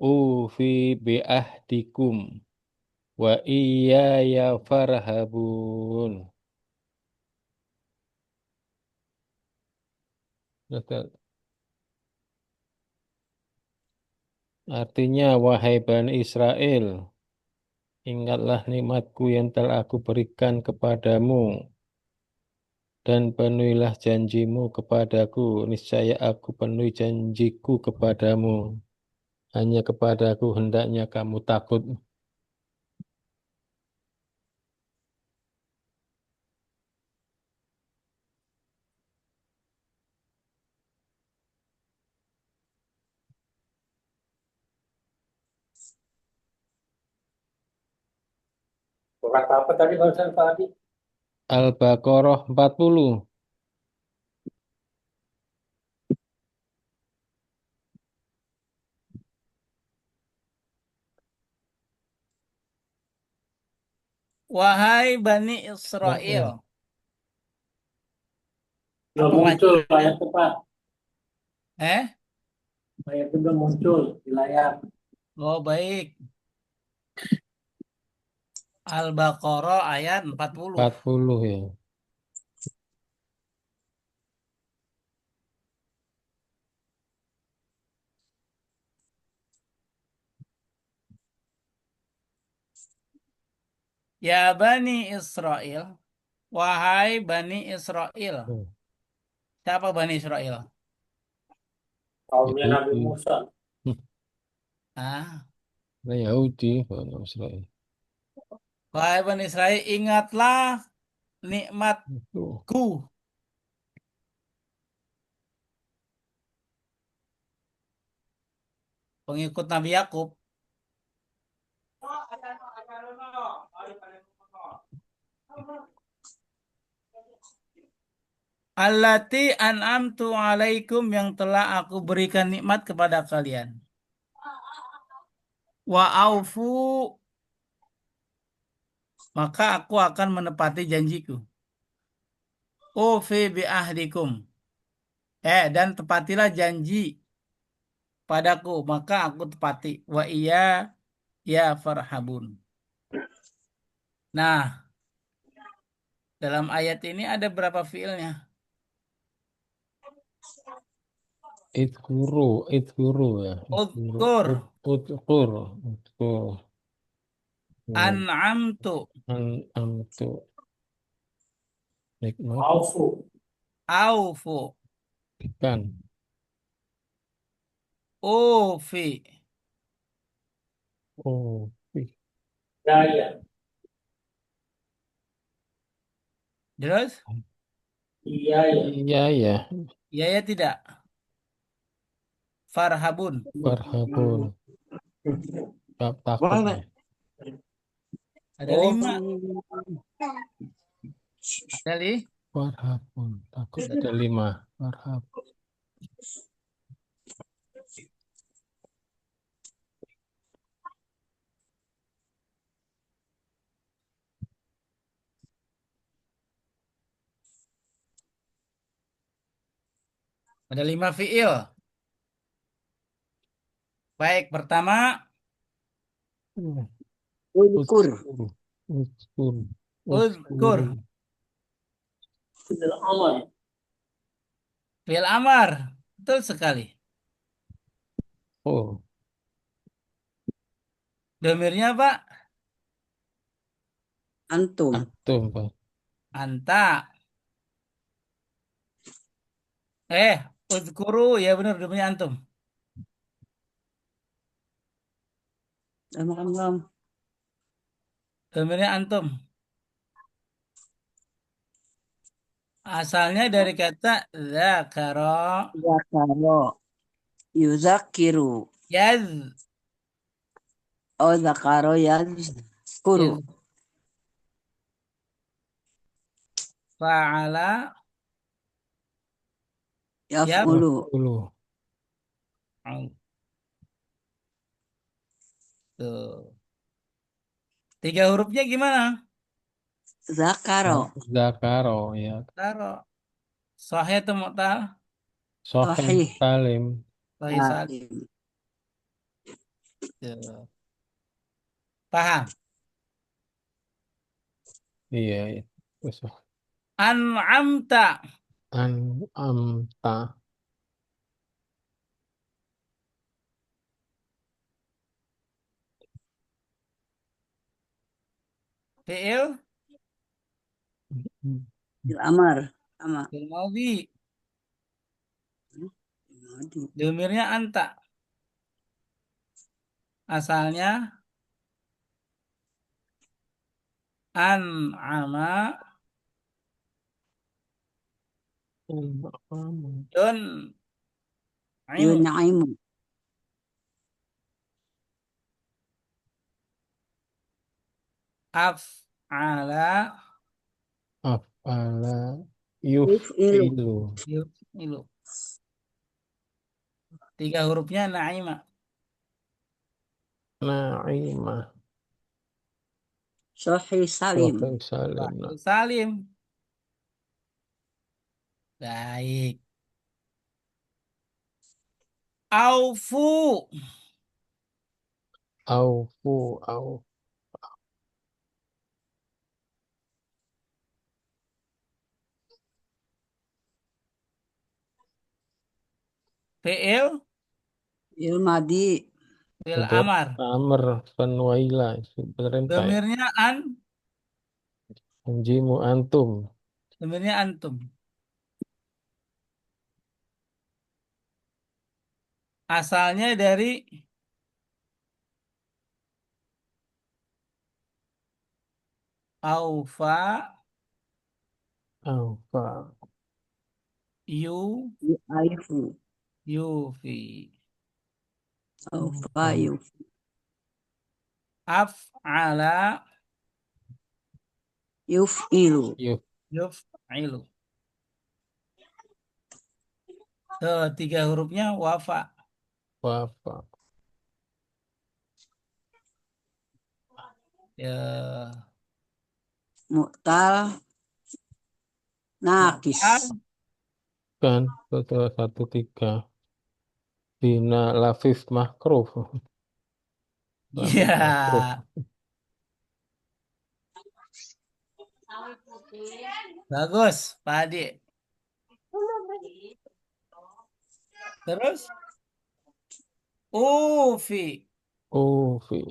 ufi bi ahdikum wa iyaya farhabun. Betul. Artinya, wahai Bani Israel, ingatlah nikmatku yang telah aku berikan kepadamu, dan penuhilah janjimu kepadaku. Niscaya aku penuhi janjiku kepadamu. Hanya kepadaku hendaknya kamu takut. Surat apa tadi barusan Pak Adi? Al-Baqarah 40. Wahai Bani Israel. Israel. Belum Apa muncul kelanjutannya? ayat tepat. Eh? Ayat itu belum muncul di layar. Oh, baik. Al-Baqarah ayat 40. 40 ya. Ya Bani Israel. Wahai Bani Israel. Oh, Siapa Bani Israel? Kaumnya Nabi Yahudi. Musa. Ah, Nah, Yahudi, Bani Israel. wahai Bani Israel, ingatlah nikmatku. Itu. Pengikut Nabi Yakub. Allati an'amtu alaikum, yang telah aku berikan nikmat kepada kalian. Wa aufu, maka aku akan menepati janjiku. Ufi bi ahdikum. Dan tepatilah janji padaku, maka aku tepati. Wa iya ya farhabun. Nah, dalam ayat ini ada berapa fiilnya? Idhuru ya. Udkur, Udkur. Udkur. an'amtu, Amtu. Nikmat. Aufu. aufu, Kan. ufi. Oh. Daya. Terus? Iya ya. Iya ya. Ya ya tidak. Farhabun. Farhabun. Takut ya. Ada Oh, 5. Ada Farhabun. Takut ada 5. Farhab. Ada 5 fiil. Baik, pertama Udkur. Uskuru. Uskuru. uzkur. Uskuru. Fi'il amar. Fiil amar. Betul sekali. Oh, Domirnya Pak? Antum. antum, Pak. Anta. Uzkuru. Ya benar, domirnya antum. Udah makan belum? Domirnya antum. Asalnya dari kata zakaro. Zakaro. Yuzakiru. Yaz. Oh, zakaro yazkuru. Yaz. Fa'ala. Yaf'ulu. Ulu. Tuh. 3 hurufnya gimana? Zakaro. Zakaro, ya. Taruh. Sahih atau mu'tal? Sohih Sahih. salim. Sahih salim. Salim. Tuh. Paham? Iya, iya. Wes, An'amta. amta. Fi'il. Fil amar. Sama. Fi'il madhi. Aduh. Domirnya anta. Asalnya an'ama. Yun. Imu. Yunaimu. Af'ala. Af'ala Yuf'ilu. yuf'ilu. Yuf'ilu. 3 hurufnya na'ima. Na'imah. Sahih salim. Sohih salim. Sahih salim. Baik. Aufu. Aufu, au. Fi'il. Ilmadi. Fi'il Untuk amar. amr penwaila. Perintah ya. Domirnya Anjimu antum. domirnya antum. Asalnya dari aufa. Aufa. Yu. Yu'aifu. Yufi. Aufa yuf. Af'ala. Yuf'ilu. Yuf. Yuf'ilu. Tuh, 3 hurufnya wafa. Wafa. Ya. Mu'tal. Nakis. Kan betul 1-3. Bina lafif makruf. Lafif Iya. makruf. Bagus, Pak Adi. Terus ufi. Ufi.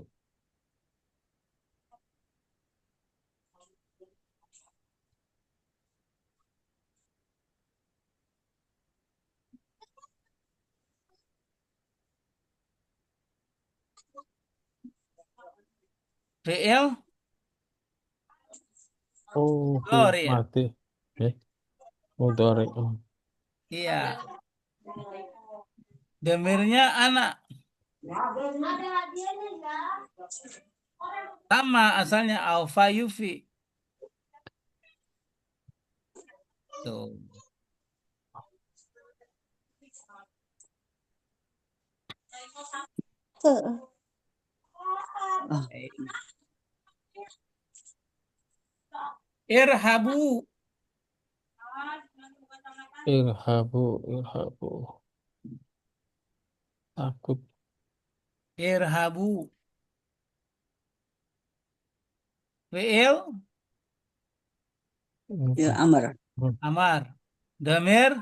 Fi'il Ufi. Lori ya? Mati. Mudhari. Iya. Domirnya anak. Sama asalnya aufa yufi. Tuh. Irhabu. Irhabu, irhabu. Takut. Irhabu. Fi'il Ya amar. amar. Damir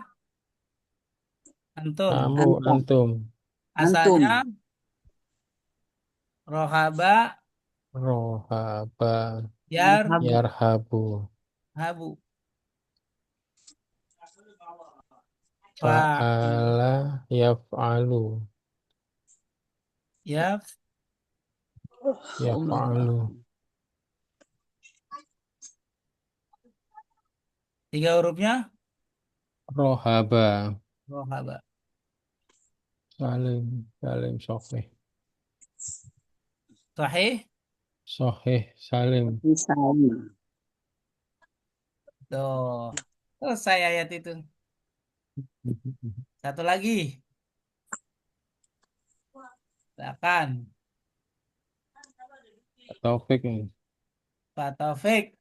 antum. Kamu, Anta. antum. Antum. Asalnya rohaba Rohaba. Habu. Yarhabu. yarhabu. Fa'il Fa'ala yaf'alu. ya Allah. Yaf'alu. tiga hurufnya Rohaba. rohaba. Salim. Salim Sofih. Sahih. Sohih Salim. Misalnya. Tuh. Selesai ayat itu. Satu lagi. Silakan. Taufik ini. Pak Taufik.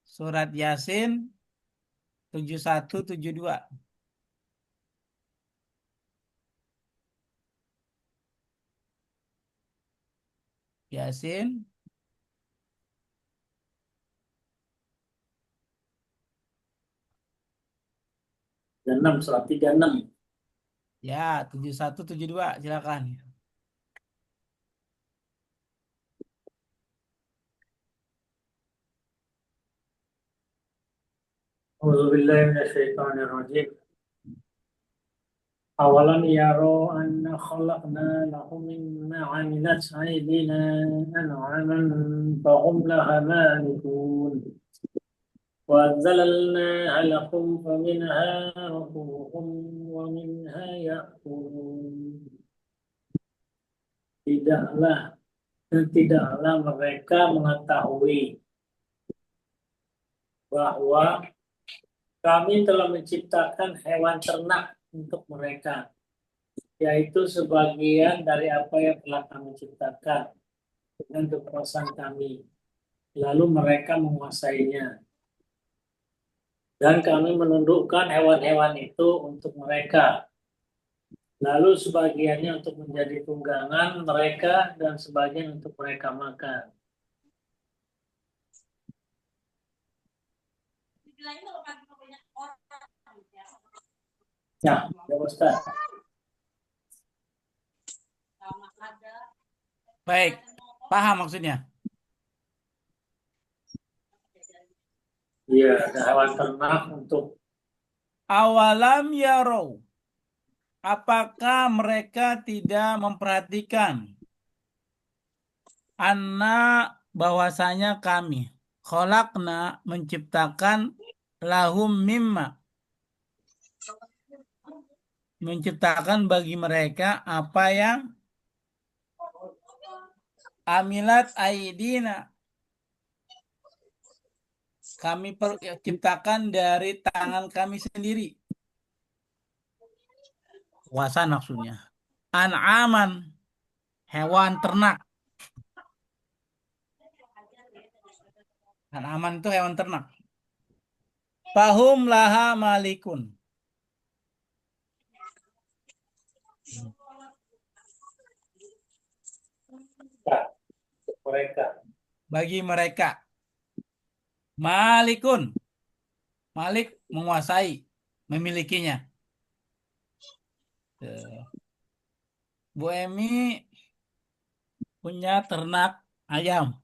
Surat Yasin 7172. Yasin. Dan 6, surat 36. Ya, 7172. Silakan. Auzubillahi minasyaitonirrajim. Awalam yaro anna khalaqna lahum mimma 'amilat aydina an'aman fahum laha malikun. Wa anzalna lakum faminha rakubuhum wa minha ya'kulun. Tidaklah mereka mengetahui bahwa kami telah menciptakan hewan ternak untuk mereka, yaitu sebagian dari apa yang telah kami ciptakan dengan kekuasaan kami. Lalu mereka menguasainya. Dan kami menundukkan hewan-hewan itu untuk mereka. Lalu sebagiannya untuk menjadi tunggangan mereka dan sebagian untuk mereka makan. Ya, ya Ustaz. Baik. Paham maksudnya? Iya, ada hewan ternak untuk Awalam yarau. Apakah mereka tidak memperhatikan anna bahwasanya kami khalaqna menciptakan lahum mimma menciptakan bagi mereka apa yang amilat aidina kami ciptakan dari tangan kami sendiri. Kuasaan maksudnya. An'aman hewan ternak. An'aman itu hewan ternak. Fahum laha malikun. mereka. Bagi mereka. Malikun. Malik menguasai, memilikinya. Bu Emi punya ternak ayam.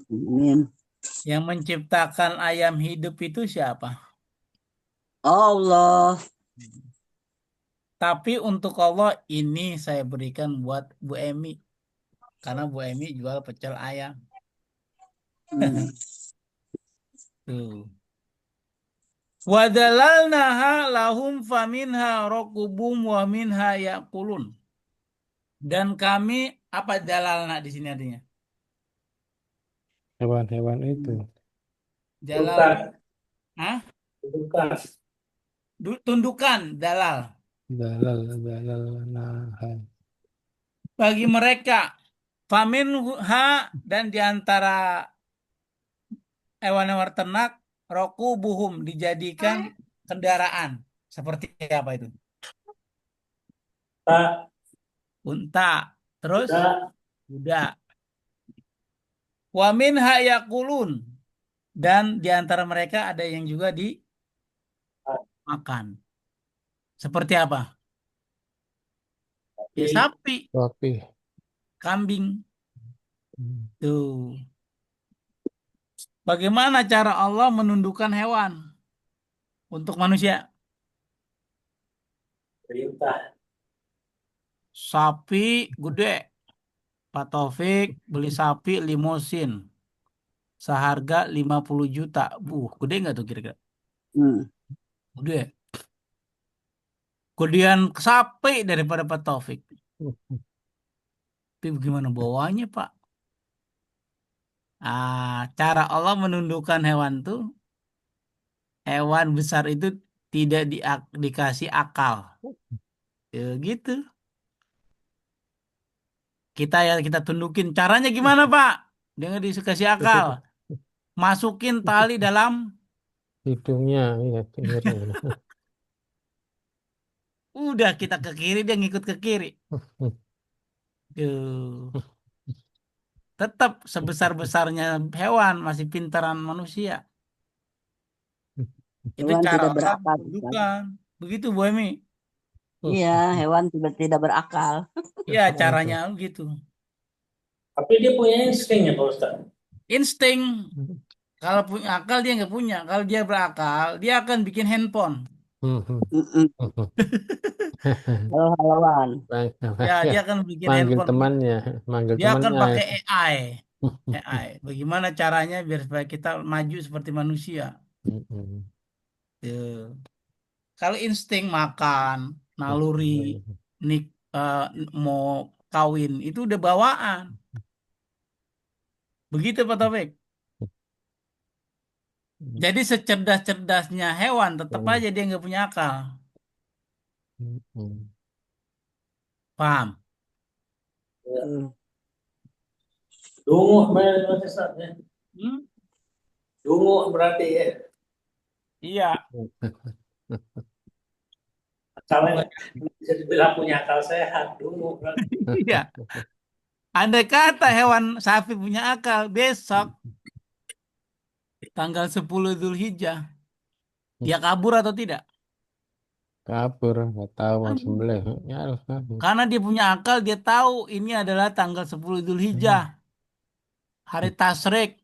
Amin. Yang menciptakan ayam hidup itu siapa? Allah. Tapi untuk Allah ini saya berikan buat Bu Emi. Karena Bu Emi jual pecel ayam. Tuh. Wadalalnaha lahum faminha rokubum wa minha yakulun. Dan kami, apa dalalna di sini artinya? Hewan-hewan itu. Dalal, hah? Tundukan dalal. Dalal, dalal, nahan. Bagi mereka, faminha dan diantara hewan-hewan ternak Rokubuhum dijadikan kendaraan. Seperti apa itu? Tak, Unta. Terus kuda, kuda. Wa minha yakulun. Dan di antara mereka ada yang juga dimakan. Seperti apa? Ya sapi. sapi, Sapi. kambing. Hmm. Tuh. Bagaimana cara Allah menundukkan hewan untuk manusia? Perintah. Sapi gede. Pak Taufik beli sapi limusin. Seharga 50 juta. Gede nggak tuh kira-kira? Hmm. Gede. Gedean sapi daripada Pak Taufik. Tapi bagaimana bawahnya, Pak? Cara Allah menundukkan hewan tuh, hewan besar itu tidak dikasih akal. Ya, gitu. Kita tundukin. Caranya gimana, Pak? Dia nggak dikasih akal. Masukin tali dalam. Hidungnya, ya, dengernya. Udah kita ke kiri, dia ngikut ke kiri. Tuh. Tetap sebesar-besarnya hewan masih pintaran manusia. Itu Hewan cara tidak Allah berakal, Ustaz. menunjukkan. Begitu Bu Emi. Iya, hewan tidak berakal. Iya caranya gitu. Tapi dia punya insting ya Pak Ustaz. Insting. Kalau punya akal dia nggak punya. Kalau dia berakal, dia akan bikin handphone. Mm-mm. Halo-haloan. Ya, dia akan bikin Manggil handphone. temannya, manggil Dia akan temannya. pakai AI. AI. Bagaimana caranya biar supaya kita maju seperti manusia. Tuh. Kalau insting makan, naluri, nik, eh, mau kawin, itu udah bawaan. Begitu Pak Taufik. Jadi secerdas-cerdasnya hewan, tetap aja dia nggak punya akal. Paham? Ya. Hmm. Dungu Pak Ustaz ya. Hmm? Dungu berarti ya. Iya. Akalnya bisa dibilang punya akal sehat. Dungu berarti. Iya. Andai kata hewan sapi punya akal, besok tanggal 10 Zulhijjah, dia kabur atau tidak? Kabur, nggak tahu mau Kabur. sembelih. Ya, harus kabur. Karena dia punya akal, dia tahu ini adalah tanggal 10 Zulhijjah, hari tasyrik.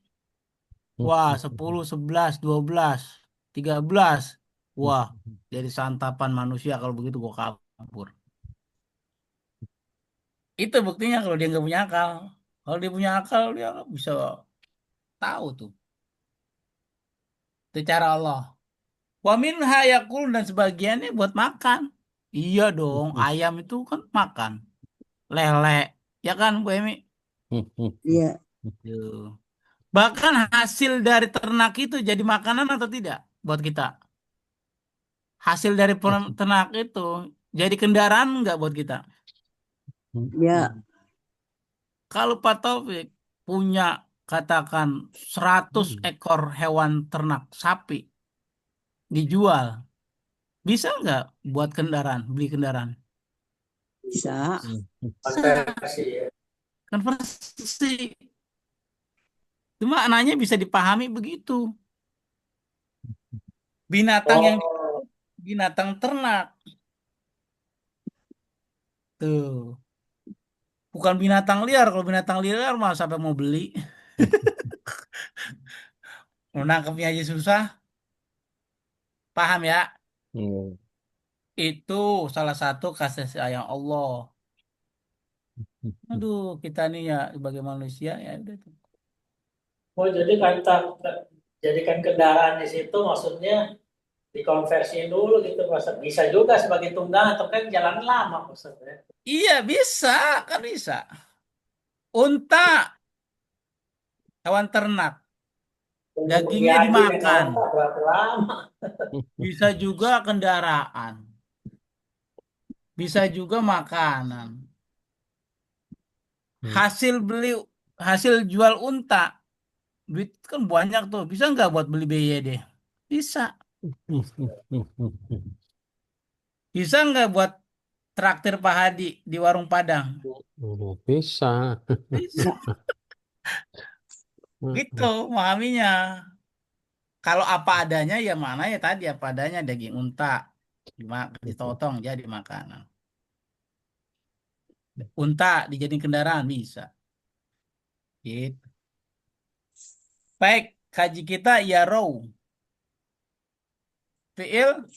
Wah, 10, 11, 12, 13. Wah, jadi santapan manusia kalau begitu gua kabur. Itu buktinya kalau dia nggak punya akal. Kalau dia punya akal, dia bisa tahu tuh. Itu cara Allah. Wa minha yakul dan sebagiannya buat makan. Iya dong, ayam itu kan makan. Lele, ya kan Bu Emi? Iya, Tuh. Bahkan hasil dari ternak itu jadi makanan atau tidak buat kita? Hasil dari ternak itu jadi kendaraan nggak buat kita? iya, Kalau Pak Taufik punya katakan 100 ekor hewan ternak sapi dijual, bisa nggak buat kendaraan, beli kendaraan? bisa. Bisa. Konversi ya. Konversi. Cuma maknanya bisa dipahami begitu. Binatang yang Oh, binatang ternak tuh bukan binatang liar. Kalau binatang liar mah sampai mau beli, menangkapnya aja susah. Paham ya? Itu salah satu kasih sayang Allah. Aduh, kita nih ya sebagai manusia ya udah tuh. oh jadi jadikan kendaraan di situ maksudnya dikonversiin dulu gitu Pak Ustaz. Bisa juga sebagai tunggang atau kan jalan lama Pak Ustaz ya. Iya bisa, kan bisa. Unta, hewan ternak, Untuk pergi dagingnya haji naik dimakan. onta berapa lama? Bisa juga kendaraan, bisa juga makanan. Hasil beli, hasil jual unta, duit kan banyak tuh. Bisa nggak buat beli BYD? Bisa. Bisa nggak buat traktir Pak Hadi di warung Padang? Bisa. Bisa. Gitu memahaminya. Kalau apa adanya ya mana ya tadi apa adanya daging unta dimakan ditotong jadi makanan. Unta dijadiin kendaraan bisa. Gitu. Baik, kaji kita ya row. Fiil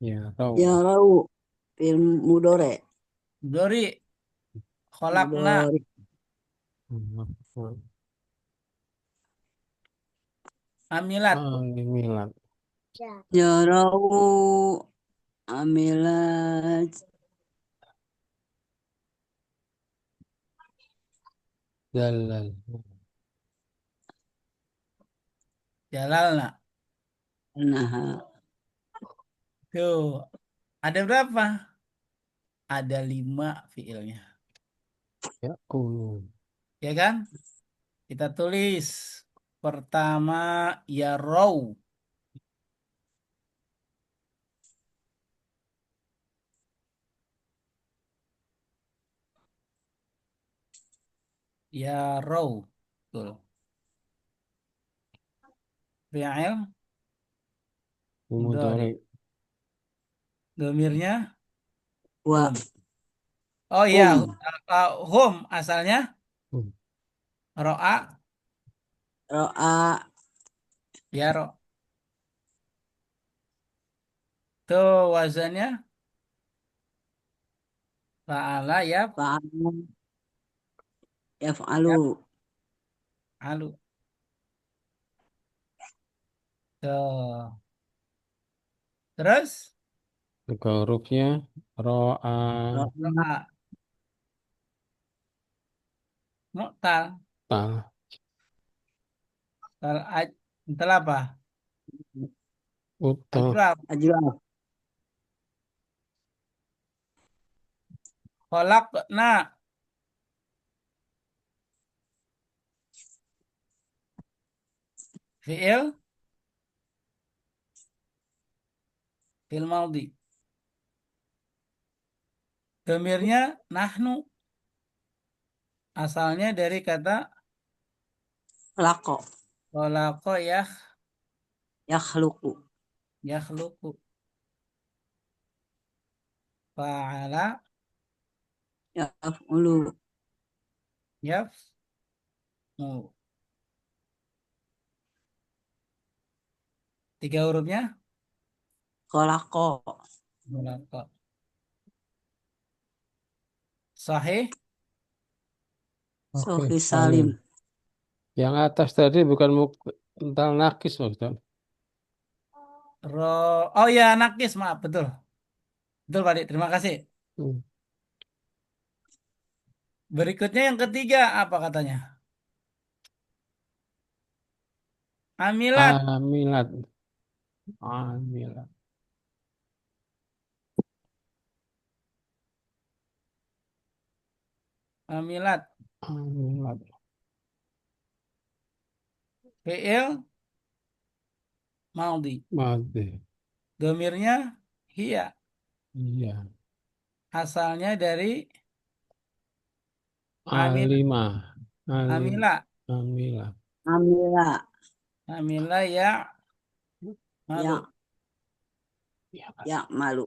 Ya, tahu. Yarau fil mudore. dori kholakna Mudore. amilat. Milan. Yarau amilat. Dalal. Jalalna. Nah, Tuh, ada berapa? Ada 5 fiilnya. Ya, kulu. Ya kan? Kita tulis. Pertama, ya row. Ya row. Betul. Fi'il mudhari. Mudhari. Domirnya wa hum. Oh iya, hum hum asalnya Hmm. ro'a ro'a ya ro. Tuh wazannya fa'ala ya fa'ala ya yaf'alu alu. Tuh. Terus Juga hurufnya ro'a. ro'a ro'a mu'tal. Tal. Tal tal apa? Utal. Ajwab. ajwa Khalaqna fi'il fil madhi. Domirnya nahnu asalnya dari kata laqo khalaqa ya yakhluqu yakhluqu fa'ala yaf'ulu yaf'u. Tiga hurufnya khalaqo khalaqa. Sahih Oke, sohi salim. salim Yang atas tadi bukan mental nakis maksudnya. ro oh ya nakis maaf betul. Betul Pak Dik, terima kasih. Hmm. Berikutnya yang ketiga apa katanya? Amilat. Amilat. Amilat. Amilat. Amilat. Fi'il maudhi. Mati. Domirnya hiya. Iya. Asalnya dari amil. Alimah. Alim. Amila. Amilah. amila Amila ya malu. ya ya malu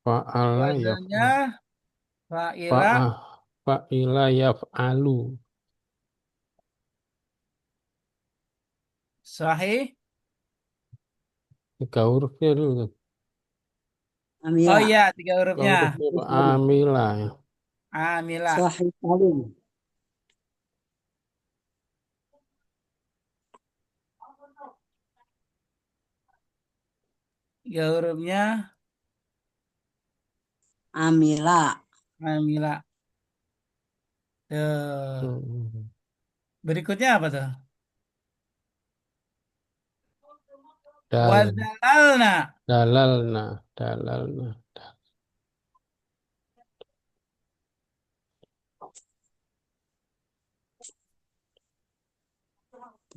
Fa'ala Wazannya yaf'al. fa'ila Fa'ah. Fa'ila yaf'alu. sahih. Tiga hurufnya dulu. Oh amila iya, tiga Tiga hurufnya. hurufnya Pak. Amilah. Amila. sohi salim Tiga hurufnya amila amila. Tuh. Hmm. Berikutnya apa tuh? Dal. Wadalalna. Dalalna. Dalalna.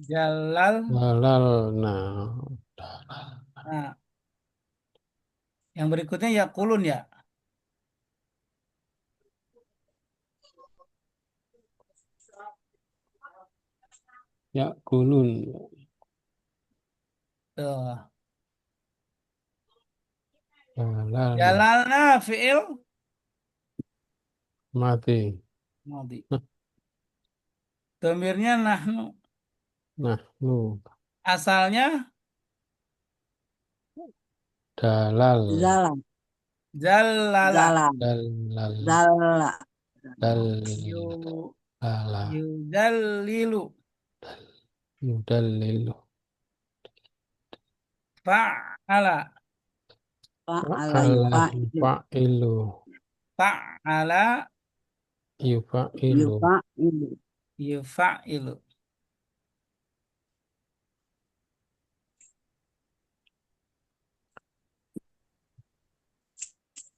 Jalal. Jalal. Nah. Nah, yang berikutnya yakulun ya. Yakulun. Tuh. Jalal. Jalalna fi'il Mati. madhi. Domirnya nahnu. Nah, nu. Asalnya Dalal. Zala. jalala. Zala. Dalal. Zala. Yu Dalala. yudallilu. Yudallilu. Fa'ala. Fa'ala Allah yufa'ilu. yufa'ilu. Fa'ala Yufa'ilu. Yufa'ilu. yufa'ilu.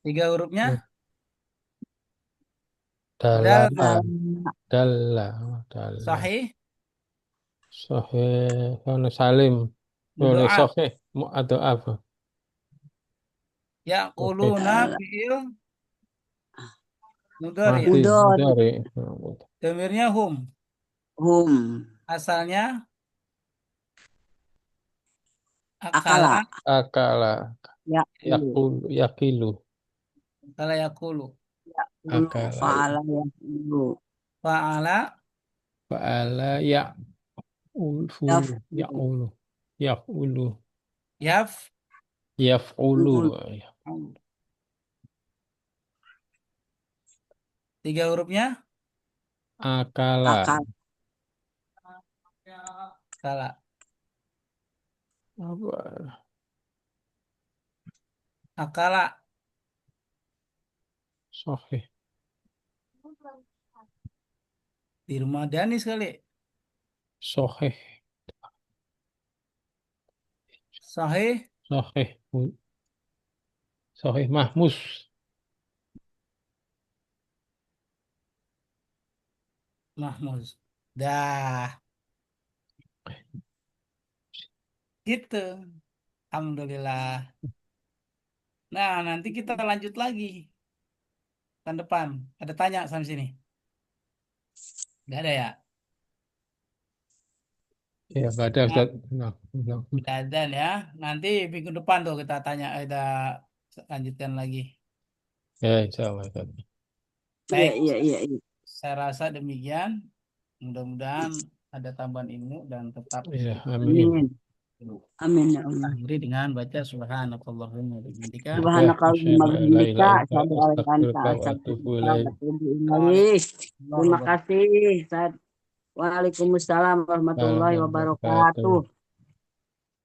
Tiga hurufnya dal Dalala. Zala. Dalla. Dalla. sahih Sahih. Kana salim. Boleh mudoaf. sahih. Mu atau apa? Sahih. Yaquluna Zala. fi'il mudhari ya. Mati. Mudori. Mudari. Domirnya hum. Hum. Asalnya Akala. akala. Akala. Ya'ilu. Yakulu. Yakilu. Akala yaqulu. Ulu. Akala. Fa'ala ya'ilu. Fa'ala Fa'ala ya'ulu. Yaf'ulu. Ya'ulu. Ya'ulu. yaf. Yaf'ulu. Tiga hurufnya Akala. Akal. akala. Apa? Akala. Sahih. Di rumah Dani sekali. Sahih. Sahih Sahih. Sahih Mahmus. Mahmud. Dah, gitu. Alhamdulillah. Nah, nanti kita lanjut lagi tahun depan. Ada tanya sampai sini? Gak ada ya? Ya, nggak ada Nah, Ustaz. Nah, nah. kita ada ya. Nanti minggu depan tuh kita tanya, kita lanjutkan lagi. Ya, insya Allah. Ustaz. Iya, Baik, iya, iya, iya. saya rasa demikian. Mudah-mudahan ada tambahan ilmu dan tetap Ya, istiqomah. amin. Amin. Amin ya Allah. Akhiri dengan baca subhanakallahumma wa bihamdika. Ya, Subhanakallahumma asyhadu an la ilaha bihamdika, illa anta, asyhadu an la ilaha illa anta, astaghfiruka wa atubu astaghfiruka ilaik. wa atubu ilaik. Waalaikumsalam Terima kasih, Ustaz. Waalaikumsalam warahmatullahi Warahmatullahi wabarakatuh. wabarakatuh.